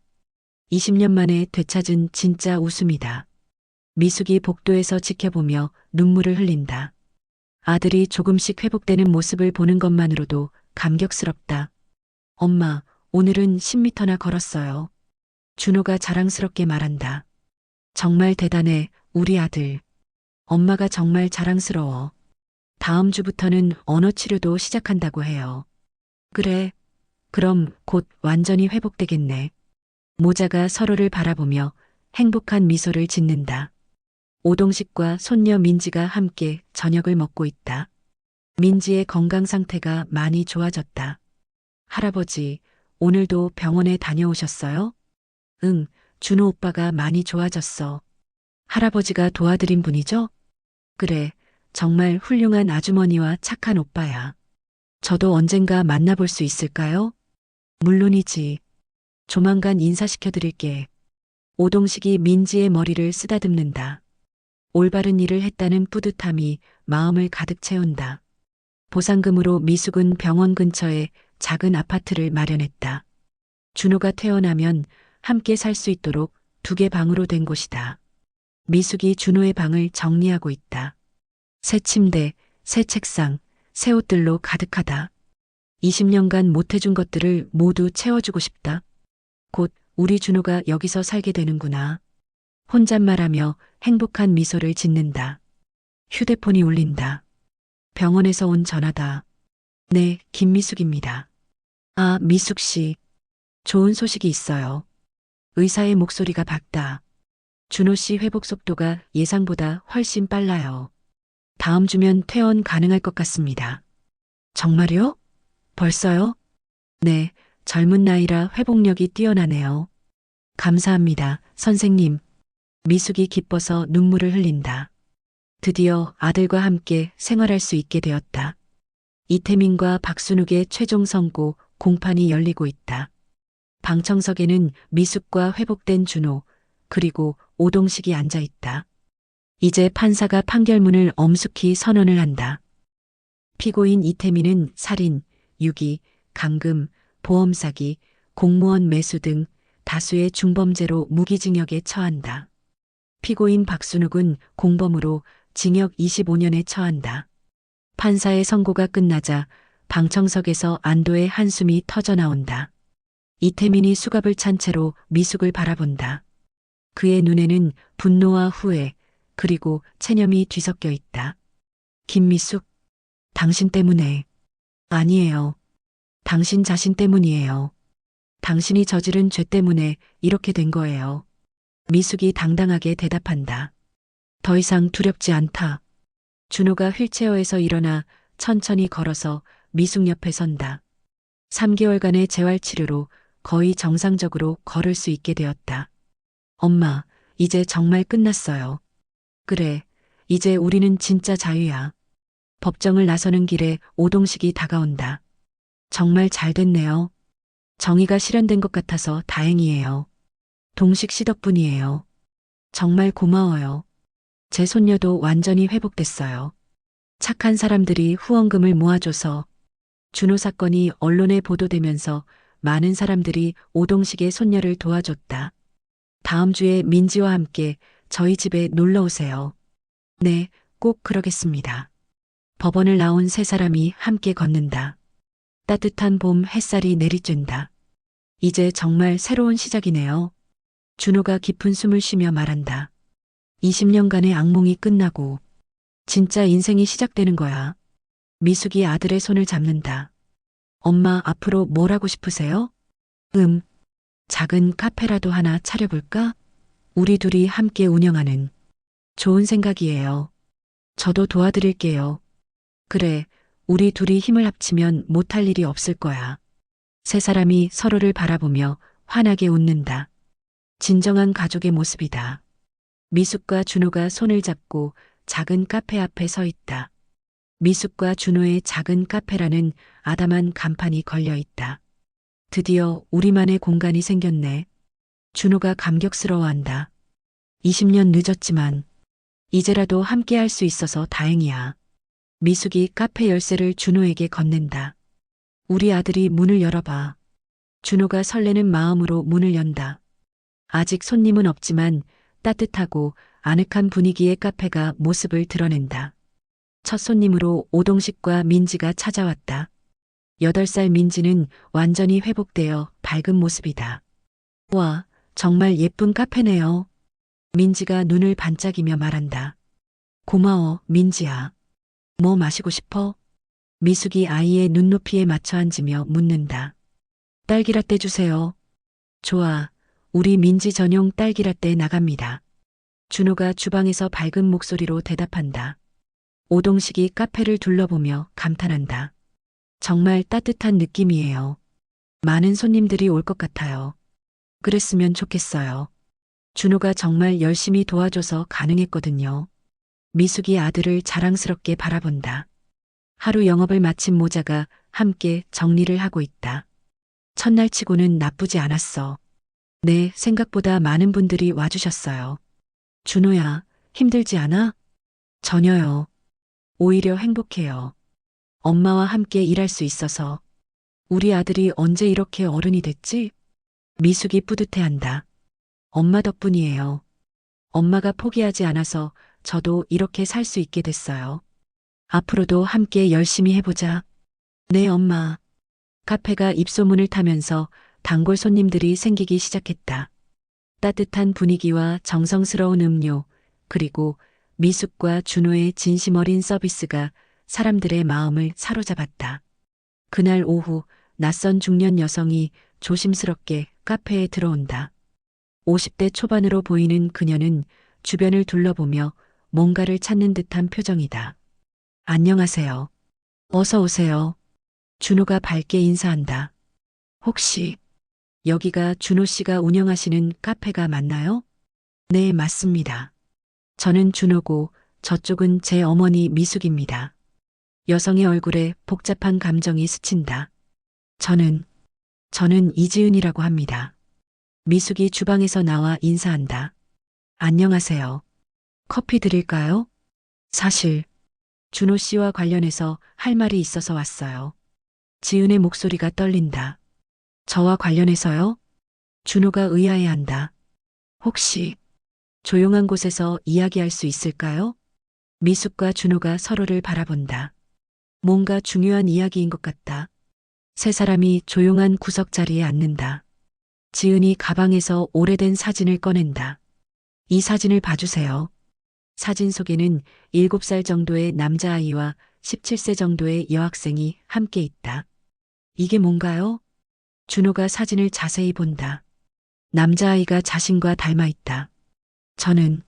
20년 만에 되찾은 진짜 웃음이다. 미숙이 복도에서 지켜보며 눈물을 흘린다. 아들이 조금씩 회복되는 모습을 보는 것만으로도 감격스럽다. 엄마, 오늘은 10m나 걸었어요. 준호가 자랑스럽게 말한다. 정말 대단해, 우리 아들. 엄마가 정말 자랑스러워. 다음 주부터는 언어 치료도 시작한다고 해요. 그래, 그럼 곧 완전히 회복되겠네. 모자가 서로를 바라보며 행복한 미소를 짓는다. 오동식과 손녀 민지가 함께 저녁을 먹고 있다. 민지의 건강 상태가 많이 좋아졌다. 할아버지, 오늘도 병원에 다녀오셨어요? 응, 준호 오빠가 많이 좋아졌어. 할아버지가 도와드린 분이죠? 그래, 정말 훌륭한 아주머니와 착한 오빠야. 저도 언젠가 만나볼 수 있을까요? 물론이지. 조만간 인사시켜드릴게. 오동식이 민지의 머리를 쓰다듬는다. 올바른 일을 했다는 뿌듯함이 마음을 가득 채운다. 보상금으로 미숙은 병원 근처에 작은 아파트를 마련했다. 준호가 퇴원하면 함께 살 수 있도록 2개 방으로 된 곳이다. 미숙이 준호의 방을 정리하고 있다. 새 침대, 새 책상, 새 옷들로 가득하다. 20년간 못해준 것들을 모두 채워주고 싶다. 곧 우리 준호가 여기서 살게 되는구나. 혼잣말하며 행복한 미소를 짓는다. 휴대폰이 울린다. 병원에서 온 전화다. 네, 김미숙입니다. 아, 미숙 씨. 좋은 소식이 있어요. 의사의 목소리가 밝다. 준호 씨 회복 속도가 예상보다 훨씬 빨라요. 다음 주면 퇴원 가능할 것 같습니다. 정말요? 벌써요? 네, 젊은 나이라 회복력이 뛰어나네요. 감사합니다, 선생님. 미숙이 기뻐서 눈물을 흘린다. 드디어 아들과 함께 생활할 수 있게 되었다. 이태민과 박순욱의 최종 선고 공판이 열리고 있다. 방청석에는 미숙과 회복된 준호, 그리고 오동식이 앉아 있다. 이제 판사가 판결문을 엄숙히 선언을 한다. 피고인 이태민은 살인, 유기, 감금, 보험 사기, 공무원 매수 등 다수의 중범죄로 무기징역에 처한다. 피고인 박순욱은 공범으로 징역 25년에 처한다. 판사의 선고가 끝나자 방청석에서 안도의 한숨이 터져나온다. 이태민이 수갑을 찬 채로 미숙을 바라본다. 그의 눈에는 분노와 후회, 그리고 체념이 뒤섞여 있다. 김미숙, 당신 때문에. 아니에요. 당신 자신 때문이에요. 당신이 저지른 죄 때문에 이렇게 된 거예요. 미숙이 당당하게 대답한다. 더 이상 두렵지 않다. 준호가 휠체어에서 일어나 천천히 걸어서 미숙 옆에 선다. 3개월간의 재활치료로 거의 정상적으로 걸을 수 있게 되었다. 엄마, 이제 정말 끝났어요. 그래, 이제 우리는 진짜 자유야. 법정을 나서는 길에 오동식이 다가온다. 정말 잘 됐네요. 정의가 실현된 것 같아서 다행이에요. 동식 씨 덕분이에요. 정말 고마워요. 제 손녀도 완전히 회복됐어요. 착한 사람들이 후원금을 모아줘서 준호 사건이 언론에 보도되면서 많은 사람들이 오동식의 손녀를 도와줬다. 다음 주에 민지와 함께 저희 집에 놀러 오세요. 네, 꼭 그러겠습니다. 법원을 나온 세 사람이 함께 걷는다. 따뜻한 봄 햇살이 내리쬐다. 이제 정말 새로운 시작이네요. 준호가 깊은 숨을 쉬며 말한다. 20년간의 악몽이 끝나고 진짜 인생이 시작되는 거야. 미숙이 아들의 손을 잡는다. 엄마 앞으로 뭘 하고 싶으세요? 작은 카페라도 하나 차려볼까? 우리 둘이 함께 운영하는. 좋은 생각이에요. 저도 도와드릴게요. 그래, 우리 둘이 힘을 합치면 못할 일이 없을 거야. 세 사람이 서로를 바라보며 환하게 웃는다. 진정한 가족의 모습이다. 미숙과 준호가 손을 잡고 작은 카페 앞에 서 있다. 미숙과 준호의 작은 카페라는 아담한 간판이 걸려 있다. 드디어 우리만의 공간이 생겼네. 준호가 감격스러워한다. 20년 늦었지만 이제라도 함께 할 수 있어서 다행이야. 미숙이 카페 열쇠를 준호에게 건넨다. 우리 아들이 문을 열어봐. 준호가 설레는 마음으로 문을 연다. 아직 손님은 없지만 따뜻하고 아늑한 분위기의 카페가 모습을 드러낸다. 첫 손님으로 오동식과 민지가 찾아왔다. 8살 민지는 완전히 회복되어 밝은 모습이다. 와, 정말 예쁜 카페네요. 민지가 눈을 반짝이며 말한다. 고마워, 민지야. 뭐 마시고 싶어? 미숙이 아이의 눈높이에 맞춰 앉으며 묻는다. 딸기라떼 주세요. 좋아, 우리 민지 전용 딸기라떼 나갑니다. 준호가 주방에서 밝은 목소리로 대답한다. 오동식이 카페를 둘러보며 감탄한다. 정말 따뜻한 느낌이에요. 많은 손님들이 올 것 같아요. 그랬으면 좋겠어요. 준호가 정말 열심히 도와줘서 가능했거든요. 미숙이 아들을 자랑스럽게 바라본다. 하루 영업을 마친 모자가 함께 정리를 하고 있다. 첫날 치고는 나쁘지 않았어. 네, 생각보다 많은 분들이 와주셨어요. 준호야, 힘들지 않아? 전혀요. 오히려 행복해요. 엄마와 함께 일할 수 있어서. 우리 아들이 언제 이렇게 어른이 됐지? 미숙이 뿌듯해한다. 엄마 덕분이에요. 엄마가 포기하지 않아서 저도 이렇게 살 수 있게 됐어요. 앞으로도 함께 열심히 해보자. 네, 엄마. 카페가 입소문을 타면서 단골 손님들이 생기기 시작했다. 따뜻한 분위기와 정성스러운 음료, 그리고 미숙과 준호의 진심 어린 서비스가 사람들의 마음을 사로잡았다. 그날 오후 낯선 중년 여성이 조심스럽게 카페에 들어온다. 50대 초반으로 보이는 그녀는 주변을 둘러보며 뭔가를 찾는 듯한 표정이다. 안녕하세요. 어서 오세요. 준호가 밝게 인사한다. 혹시 여기가 준호 씨가 운영하시는 카페가 맞나요? 네, 맞습니다. 저는 준호고 저쪽은 제 어머니 미숙입니다. 여성의 얼굴에 복잡한 감정이 스친다. 저는 이지은이라고 합니다. 미숙이 주방에서 나와 인사한다. 안녕하세요. 커피 드릴까요? 사실 준호 씨와 관련해서 할 말이 있어서 왔어요. 지은의 목소리가 떨린다. 저와 관련해서요? 준호가 의아해한다. 혹시 조용한 곳에서 이야기할 수 있을까요? 미숙과 준호가 서로를 바라본다. 뭔가 중요한 이야기인 것 같다. 세 사람이 조용한 구석 자리에 앉는다. 지은이 가방에서 오래된 사진을 꺼낸다. 이 사진을 봐주세요. 사진 속에는 7살 정도의 남자아이와 17세 정도의 여학생이 함께 있다. 이게 뭔가요? 준호가 사진을 자세히 본다. 남자아이가 자신과 닮아 있다. 저는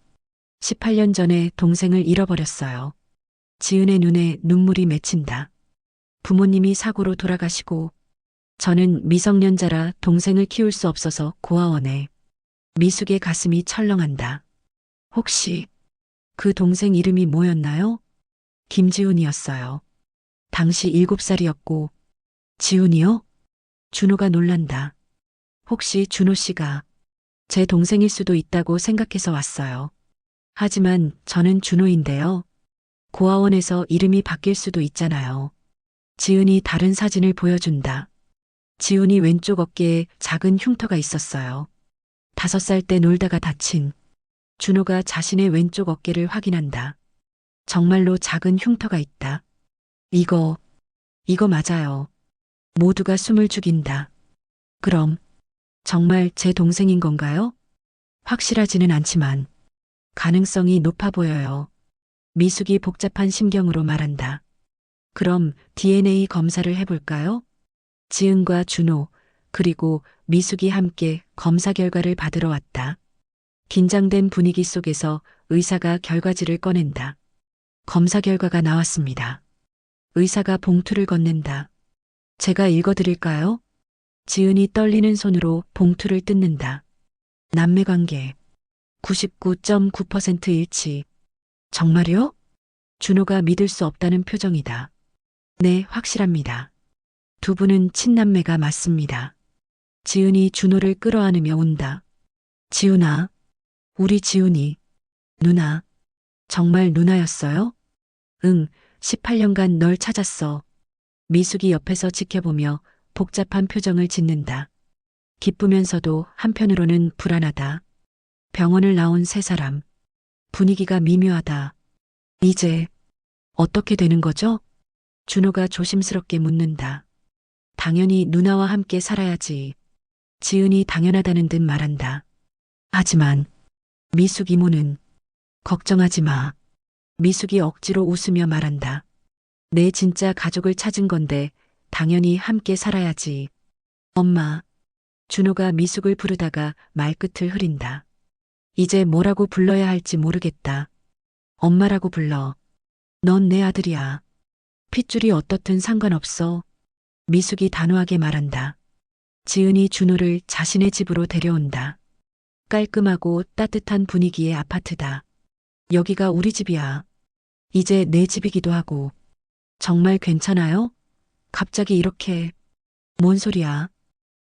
18년 전에 동생을 잃어버렸어요. 지은의 눈에 눈물이 맺힌다. 부모님이 사고로 돌아가시고 저는 미성년자라 동생을 키울 수 없어서 고아원에. 미숙의 가슴이 철렁한다. 혹시 그 동생 이름이 뭐였나요? 김지훈이었어요. 당시 7살이었고 지훈이요? 준호가 놀란다. 혹시 준호 씨가 제 동생일 수도 있다고 생각해서 왔어요. 하지만 저는 준호인데요. 고아원에서 이름이 바뀔 수도 있잖아요. 지은이 다른 사진을 보여준다. 지훈이 왼쪽 어깨에 작은 흉터가 있었어요. 5살 때 놀다가 다친. 준호가 자신의 왼쪽 어깨를 확인한다. 정말로 작은 흉터가 있다. 이거 맞아요. 모두가 숨을 죽인다. 그럼 정말 제 동생인 건가요? 확실하지는 않지만 가능성이 높아 보여요. 미숙이 복잡한 심경으로 말한다. 그럼 DNA 검사를 해볼까요? 지은과 준호, 그리고 미숙이 함께 검사 결과를 받으러 왔다. 긴장된 분위기 속에서 의사가 결과지를 꺼낸다. 검사 결과가 나왔습니다. 의사가 봉투를 건넨다. 제가 읽어드릴까요? 지은이 떨리는 손으로 봉투를 뜯는다. 남매관계 99.9% 일치. 정말요? 준호가 믿을 수 없다는 표정이다. 네, 확실합니다. 두 분은 친남매가 맞습니다. 지은이 준호를 끌어안으며 운다. 지훈아, 우리 지훈이. 누나, 정말 누나였어요? 응, 18년간 널 찾았어. 미숙이 옆에서 지켜보며 복잡한 표정을 짓는다. 기쁘면서도 한편으로는 불안하다. 병원을 나온 세 사람. 분위기가 미묘하다. 이제 어떻게 되는 거죠? 준호가 조심스럽게 묻는다. 당연히 누나와 함께 살아야지. 지은이 당연하다는 듯 말한다. 하지만 미숙 이모는 걱정하지 마. 미숙이 억지로 웃으며 말한다. 내 진짜 가족을 찾은 건데 당연히 함께 살아야지. 엄마. 준호가 미숙을 부르다가 말끝을 흐린다. 이제 뭐라고 불러야 할지 모르겠다. 엄마라고 불러. 넌 내 아들이야. 핏줄이 어떻든 상관없어. 미숙이 단호하게 말한다. 지은이 준호를 자신의 집으로 데려온다. 깔끔하고 따뜻한 분위기의 아파트다. 여기가 우리 집이야. 이제 내 집이기도 하고. 정말 괜찮아요? 갑자기 이렇게. 뭔 소리야?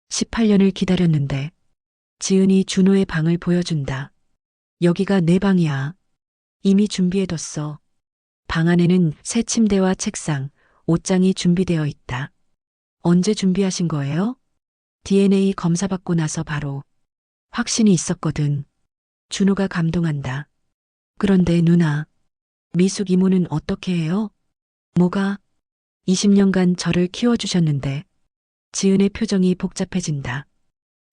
18년을 기다렸는데. 지은이 준호의 방을 보여준다. 여기가 내 방이야. 이미 준비해뒀어. 방 안에는 새 침대와 책상, 옷장이 준비되어 있다. 언제 준비하신 거예요? DNA 검사받고 나서 바로. 확신이 있었거든. 준호가 감동한다. 그런데 누나, 미숙 이모는 어떻게 해요? 뭐가? 20년간 저를 키워주셨는데. 지은의 표정이 복잡해진다.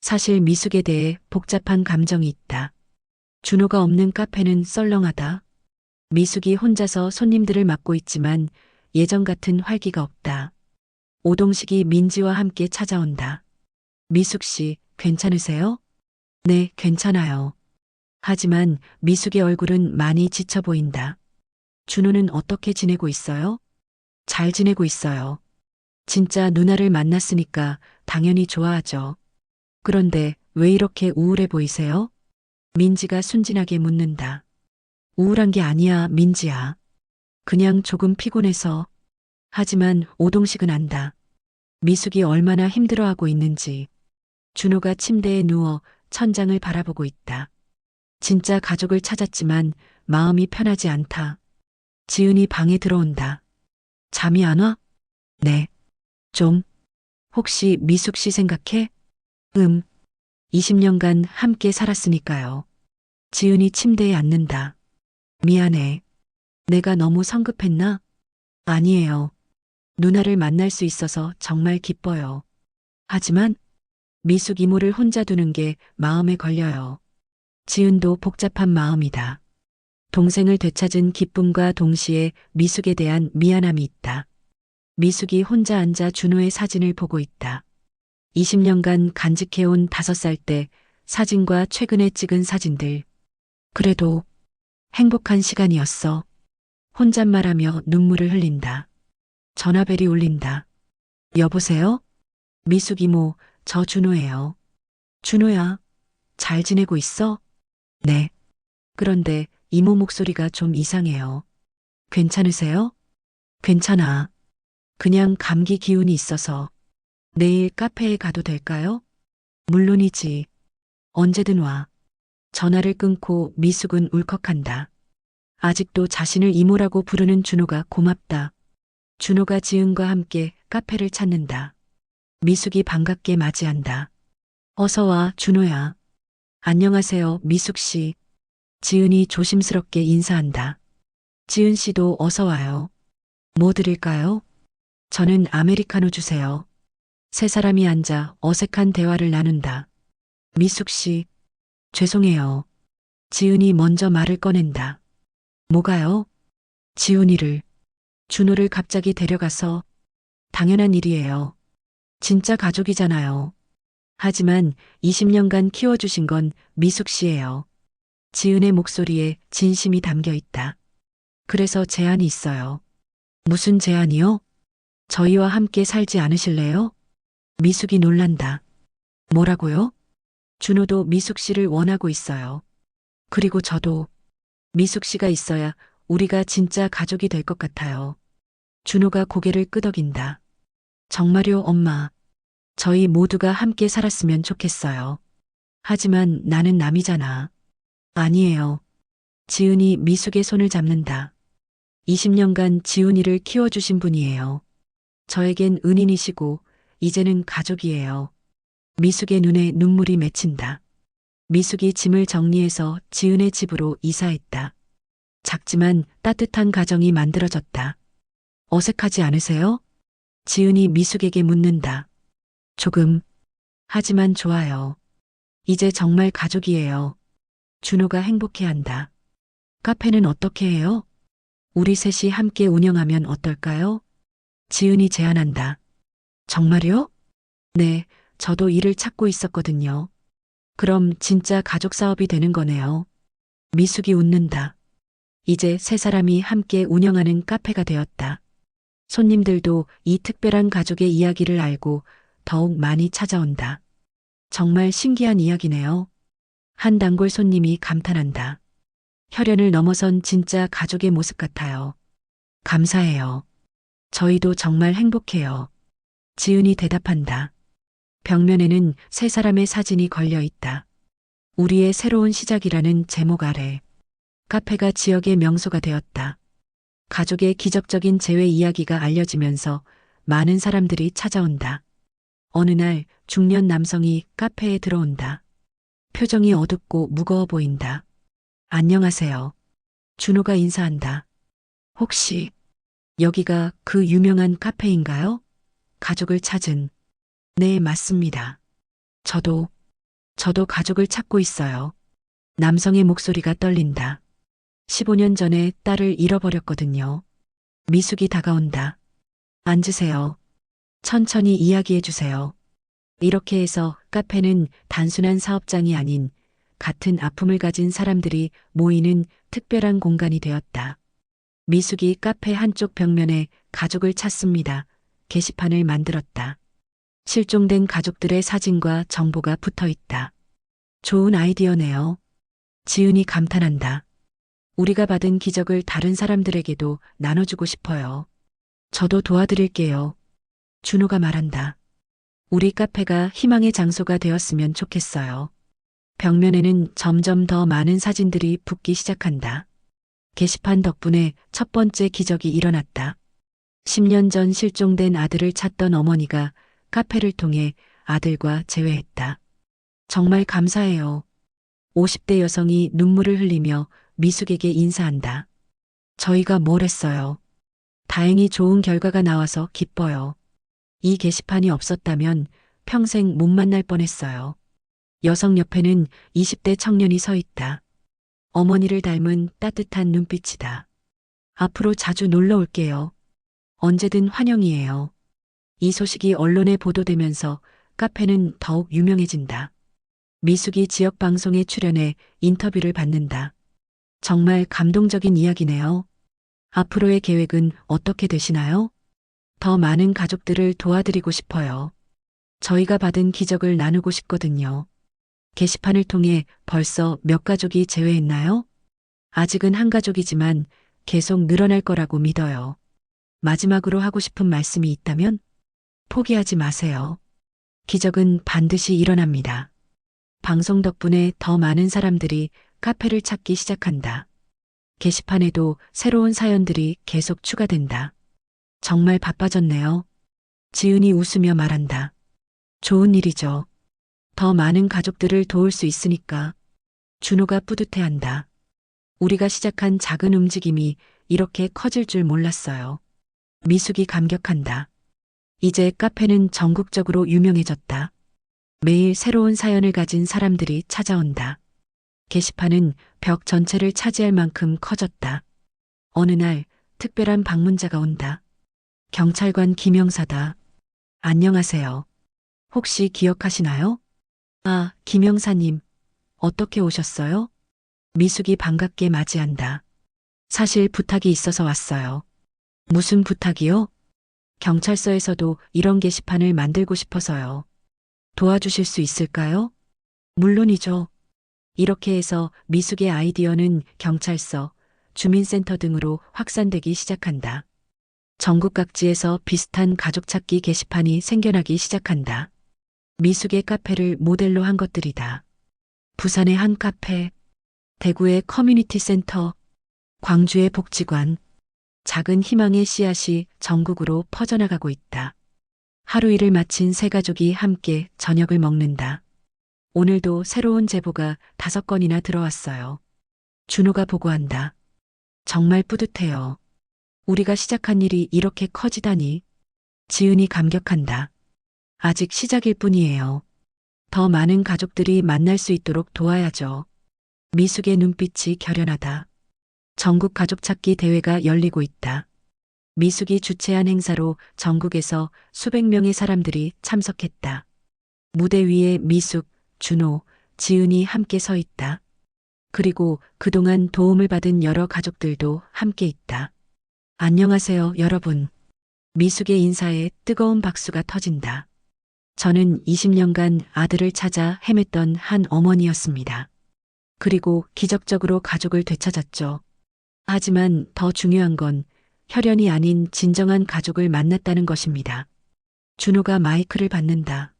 사실 미숙에 대해 복잡한 감정이 있다. 준호가 없는 카페는 썰렁하다. 미숙이 혼자서 손님들을 맡고 있지만 예전 같은 활기가 없다. 오동식이 민지와 함께 찾아온다. 미숙 씨, 괜찮으세요? 네, 괜찮아요. 하지만 미숙의 얼굴은 많이 지쳐 보인다. 준호는 어떻게 지내고 있어요? 잘 지내고 있어요. 진짜 누나를 만났으니까 당연히 좋아하죠. 그런데 왜 이렇게 우울해 보이세요? 민지가 순진하게 묻는다. 우울한 게 아니야, 민지야. 그냥 조금 피곤해서. 하지만 오동식은 안다. 미숙이 얼마나 힘들어하고 있는지. 준호가 침대에 누워 천장을 바라보고 있다. 진짜 가족을 찾았지만 마음이 편하지 않다. 지은이 방에 들어온다. 잠이 안 와? 네. 좀. 혹시 미숙 씨 생각해? 20년간 함께 살았으니까요. 지은이 침대에 앉는다. 미안해. 내가 너무 성급했나? 아니에요. 누나를 만날 수 있어서 정말 기뻐요. 하지만 미숙 이모를 혼자 두는 게 마음에 걸려요. 지은도 복잡한 마음이다. 동생을 되찾은 기쁨과 동시에 미숙에 대한 미안함이 있다. 미숙이 혼자 앉아 준호의 사진을 보고 있다. 20년간 간직해온 5살 때 사진과 최근에 찍은 사진들. 그래도 행복한 시간이었어. 혼잣말하며 눈물을 흘린다. 전화벨이 울린다. 여보세요? 미숙 이모, 저 준호예요. 준호야, 잘 지내고 있어? 네. 그런데 이모 목소리가 좀 이상해요. 괜찮으세요? 괜찮아. 그냥 감기 기운이 있어서. 내일 카페에 가도 될까요? 물론이지. 언제든 와. 전화를 끊고 미숙은 울컥한다. 아직도 자신을 이모라고 부르는 준호가 고맙다. 준호가 지은과 함께 카페를 찾는다. 미숙이 반갑게 맞이한다. 어서 와, 준호야. 안녕하세요, 미숙 씨. 지은이 조심스럽게 인사한다. 지은 씨도 어서 와요. 뭐 드릴까요? 저는 아메리카노 주세요. 세 사람이 앉아 어색한 대화를 나눈다. 미숙 씨, 죄송해요. 지은이 먼저 말을 꺼낸다. 뭐가요? 지훈이를, 준호를 갑자기 데려가서 당연한 일이에요. 진짜 가족이잖아요. 하지만 20년간 키워주신 건 미숙 씨예요. 지은의 목소리에 진심이 담겨 있다. 그래서 제안이 있어요. 무슨 제안이요? 저희와 함께 살지 않으실래요? 미숙이 놀란다. 뭐라고요? 준호도 미숙 씨를 원하고 있어요. 그리고 저도 미숙 씨가 있어야 우리가 진짜 가족이 될 것 같아요. 준호가 고개를 끄덕인다. 정말요, 엄마. 저희 모두가 함께 살았으면 좋겠어요. 하지만 나는 남이잖아. 아니에요. 지은이 미숙의 손을 잡는다. 20년간 지훈이를 키워주신 분이에요. 저에겐 은인이시고 이제는 가족이에요. 미숙의 눈에 눈물이 맺힌다. 미숙이 짐을 정리해서 지은의 집으로 이사했다. 작지만 따뜻한 가정이 만들어졌다. 어색하지 않으세요? 지은이 미숙에게 묻는다. 조금. 하지만 좋아요. 이제 정말 가족이에요. 준호가 행복해한다. 카페는 어떻게 해요? 우리 셋이 함께 운영하면 어떨까요? 지은이 제안한다. 정말요? 네, 저도 일을 찾고 있었거든요. 그럼 진짜 가족 사업이 되는 거네요. 미숙이 웃는다. 이제 세 사람이 함께 운영하는 카페가 되었다. 손님들도 이 특별한 가족의 이야기를 알고 더욱 많이 찾아온다. 정말 신기한 이야기네요. 한 단골 손님이 감탄한다. 혈연을 넘어선 진짜 가족의 모습 같아요. 감사해요. 저희도 정말 행복해요. 지은이 대답한다. 벽면에는 세 사람의 사진이 걸려 있다. 우리의 새로운 시작이라는 제목 아래 카페가 지역의 명소가 되었다. 가족의 기적적인 재회 이야기가 알려지면서 많은 사람들이 찾아온다. 어느 날 중년 남성이 카페에 들어온다. 표정이 어둡고 무거워 보인다. 안녕하세요. 준호가 인사한다. 혹시 여기가 그 유명한 카페인가요? 가족을 찾은. 네, 맞습니다. 저도 가족을 찾고 있어요. 남성의 목소리가 떨린다. 15년 전에 딸을 잃어버렸거든요. 미숙이 다가온다. 앉으세요. 천천히 이야기해 주세요. 이렇게 해서 카페는 단순한 사업장이 아닌 같은 아픔을 가진 사람들이 모이는 특별한 공간이 되었다. 미숙이 카페 한쪽 벽면에 가족을 찾습니다. 게시판을 만들었다. 실종된 가족들의 사진과 정보가 붙어 있다. 좋은 아이디어네요. 지은이 감탄한다. 우리가 받은 기적을 다른 사람들에게도 나눠주고 싶어요. 저도 도와드릴게요. 준호가 말한다. 우리 카페가 희망의 장소가 되었으면 좋겠어요. 벽면에는 점점 더 많은 사진들이 붙기 시작한다. 게시판 덕분에 첫 번째 기적이 일어났다. 10년 전 실종된 아들을 찾던 어머니가 카페를 통해 아들과 재회했다. 정말 감사해요. 50대 여성이 눈물을 흘리며 미숙에게 인사한다. 저희가 뭘 했어요. 다행히 좋은 결과가 나와서 기뻐요. 이 게시판이 없었다면 평생 못 만날 뻔했어요. 여성 옆에는 20대 청년이 서 있다. 어머니를 닮은 따뜻한 눈빛이다. 앞으로 자주 놀러 올게요. 언제든 환영이에요. 이 소식이 언론에 보도되면서 카페는 더욱 유명해진다. 미숙이 지역 방송에 출연해 인터뷰를 받는다. 정말 감동적인 이야기네요. 앞으로의 계획은 어떻게 되시나요? 더 많은 가족들을 도와드리고 싶어요. 저희가 받은 기적을 나누고 싶거든요. 게시판을 통해 벌써 몇 가족이 제외했나요? 아직은 한 가족이지만 계속 늘어날 거라고 믿어요. 마지막으로 하고 싶은 말씀이 있다면 포기하지 마세요. 기적은 반드시 일어납니다. 방송 덕분에 더 많은 사람들이 카페를 찾기 시작한다. 게시판에도 새로운 사연들이 계속 추가된다. 정말 바빠졌네요. 지은이 웃으며 말한다. 좋은 일이죠. 더 많은 가족들을 도울 수 있으니까. 준호가 뿌듯해한다. 우리가 시작한 작은 움직임이 이렇게 커질 줄 몰랐어요. 미숙이 감격한다. 이제 카페는 전국적으로 유명해졌다. 매일 새로운 사연을 가진 사람들이 찾아온다. 게시판은 벽 전체를 차지할 만큼 커졌다. 어느 날 특별한 방문자가 온다. 경찰관 김영사다. 안녕하세요. 혹시 기억하시나요? 아, 김영사님. 어떻게 오셨어요? 미숙이 반갑게 맞이한다. 사실 부탁이 있어서 왔어요. 무슨 부탁이요? 경찰서에서도 이런 게시판을 만들고 싶어서요. 도와주실 수 있을까요? 물론이죠. 이렇게 해서 미숙의 아이디어는 경찰서, 주민센터 등으로 확산되기 시작한다. 전국 각지에서 비슷한 가족 찾기 게시판이 생겨나기 시작한다. 미숙의 카페를 모델로 한 것들이다. 부산의 한 카페, 대구의 커뮤니티 센터, 광주의 복지관, 작은 희망의 씨앗이 전국으로 퍼져나가고 있다. 하루 일을 마친 세 가족이 함께 저녁을 먹는다. 오늘도 새로운 제보가 5건이나 들어왔어요. 준호가 보고한다. 정말 뿌듯해요. 우리가 시작한 일이 이렇게 커지다니. 지은이 감격한다. 아직 시작일 뿐이에요. 더 많은 가족들이 만날 수 있도록 도와야죠. 미숙의 눈빛이 결연하다. 전국 가족 찾기 대회가 열리고 있다. 미숙이 주최한 행사로 전국에서 수백 명의 사람들이 참석했다. 무대 위에 미숙, 준호, 지은이 함께 서 있다. 그리고 그동안 도움을 받은 여러 가족들도 함께 있다. 안녕하세요, 여러분. 미숙의 인사에 뜨거운 박수가 터진다. 저는 20년간 아들을 찾아 헤맸던 한 어머니였습니다. 그리고 기적적으로 가족을 되찾았죠. 하지만 더 중요한 건 혈연이 아닌 진정한 가족을 만났다는 것입니다. 준호가 마이크를 받는다.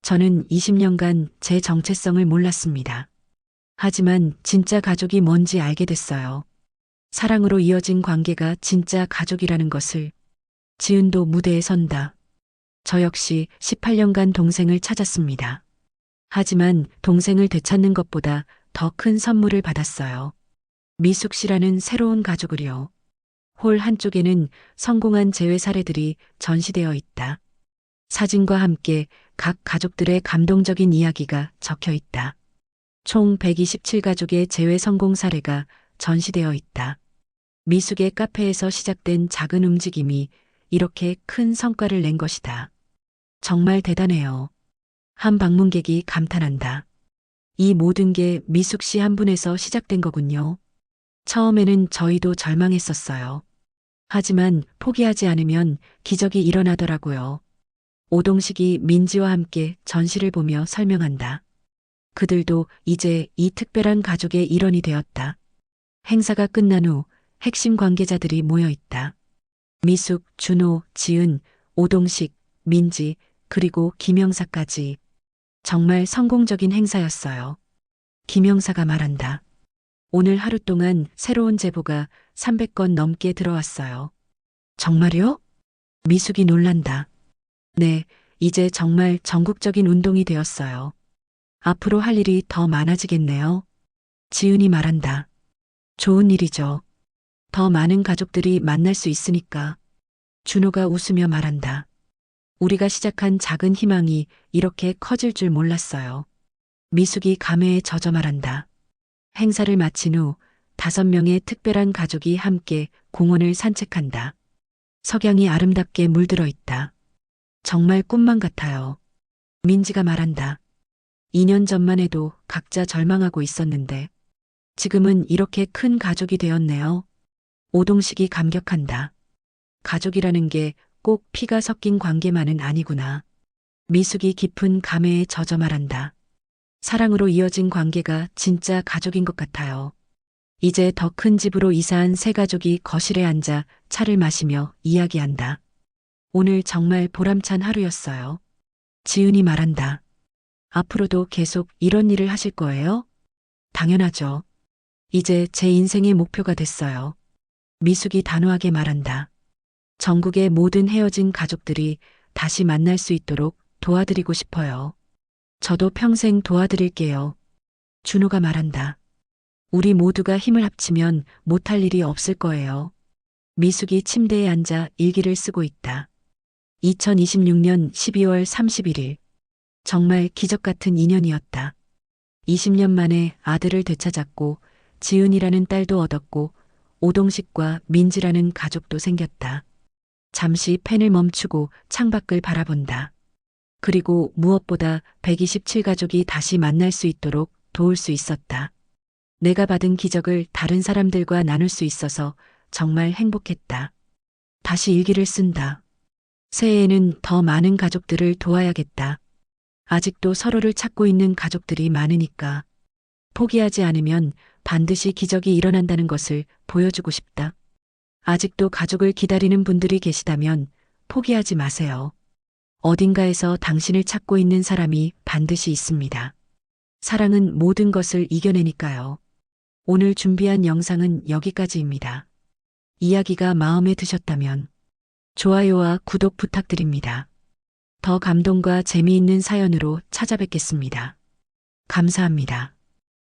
저는 20년간 제 정체성을 몰랐습니다. 하지만 진짜 가족이 뭔지 알게 됐어요. 사랑으로 이어진 관계가 진짜 가족이라는 것을. 지은도 무대에 선다. 저 역시 18년간 동생을 찾았습니다. 하지만 동생을 되찾는 것보다 더 큰 선물을 받았어요. 미숙 씨라는 새로운 가족을요. 홀 한쪽에는 성공한 재회 사례들이 전시되어 있다. 사진과 함께 각 가족들의 감동적인 이야기가 적혀 있다. 총 127가족의 재회 성공 사례가 전시되어 있다. 미숙의 카페에서 시작된 작은 움직임이 이렇게 큰 성과를 낸 것이다. 정말 대단해요. 한 방문객이 감탄한다. 이 모든 게 미숙 씨 한 분에서 시작된 거군요. 처음에는 저희도 절망했었어요. 하지만 포기하지 않으면 기적이 일어나더라고요. 오동식이 민지와 함께 전시를 보며 설명한다. 그들도 이제 이 특별한 가족의 일원이 되었다. 행사가 끝난 후 핵심 관계자들이 모여 있다. 미숙, 준호, 지은, 오동식, 민지, 그리고 김영사까지. 정말 성공적인 행사였어요. 김영사가 말한다. 오늘 하루 동안 새로운 제보가 300건 넘게 들어왔어요. 정말요? 미숙이 놀란다. 네, 이제 정말 전국적인 운동이 되었어요. 앞으로 할 일이 더 많아지겠네요. 지은이 말한다. 좋은 일이죠. 더 많은 가족들이 만날 수 있으니까. 준호가 웃으며 말한다. 우리가 시작한 작은 희망이 이렇게 커질 줄 몰랐어요. 미숙이 감회에 젖어 말한다. 행사를 마친 후 5명의 특별한 가족이 함께 공원을 산책한다. 석양이 아름답게 물들어 있다. 정말 꿈만 같아요. 민지가 말한다. 2년 전만 해도 각자 절망하고 있었는데 지금은 이렇게 큰 가족이 되었네요. 오동식이 감격한다. 가족이라는 게 꼭 피가 섞인 관계만은 아니구나. 미숙이 깊은 감회에 젖어 말한다. 사랑으로 이어진 관계가 진짜 가족인 것 같아요. 이제 더 큰 집으로 이사한 세 가족이 거실에 앉아 차를 마시며 이야기한다. 오늘 정말 보람찬 하루였어요. 지은이 말한다. 앞으로도 계속 이런 일을 하실 거예요? 당연하죠. 이제 제 인생의 목표가 됐어요. 미숙이 단호하게 말한다. 전국의 모든 헤어진 가족들이 다시 만날 수 있도록 도와드리고 싶어요. 저도 평생 도와드릴게요. 준호가 말한다. 우리 모두가 힘을 합치면 못할 일이 없을 거예요. 미숙이 침대에 앉아 일기를 쓰고 있다. 2026년 12월 31일. 정말 기적 같은 인연이었다. 20년 만에 아들을 되찾았고 지은이라는 딸도 얻었고 오동식과 민지라는 가족도 생겼다. 잠시 펜을 멈추고 창밖을 바라본다. 그리고 무엇보다 127가족이 다시 만날 수 있도록 도울 수 있었다. 내가 받은 기적을 다른 사람들과 나눌 수 있어서 정말 행복했다. 다시 일기를 쓴다. 새해에는 더 많은 가족들을 도와야겠다. 아직도 서로를 찾고 있는 가족들이 많으니까. 포기하지 않으면 반드시 기적이 일어난다는 것을 보여주고 싶다. 아직도 가족을 기다리는 분들이 계시다면 포기하지 마세요. 어딘가에서 당신을 찾고 있는 사람이 반드시 있습니다. 사랑은 모든 것을 이겨내니까요. 오늘 준비한 영상은 여기까지입니다. 이야기가 마음에 드셨다면 좋아요와 구독 부탁드립니다. 더 감동과 재미있는 사연으로 찾아뵙겠습니다. 감사합니다.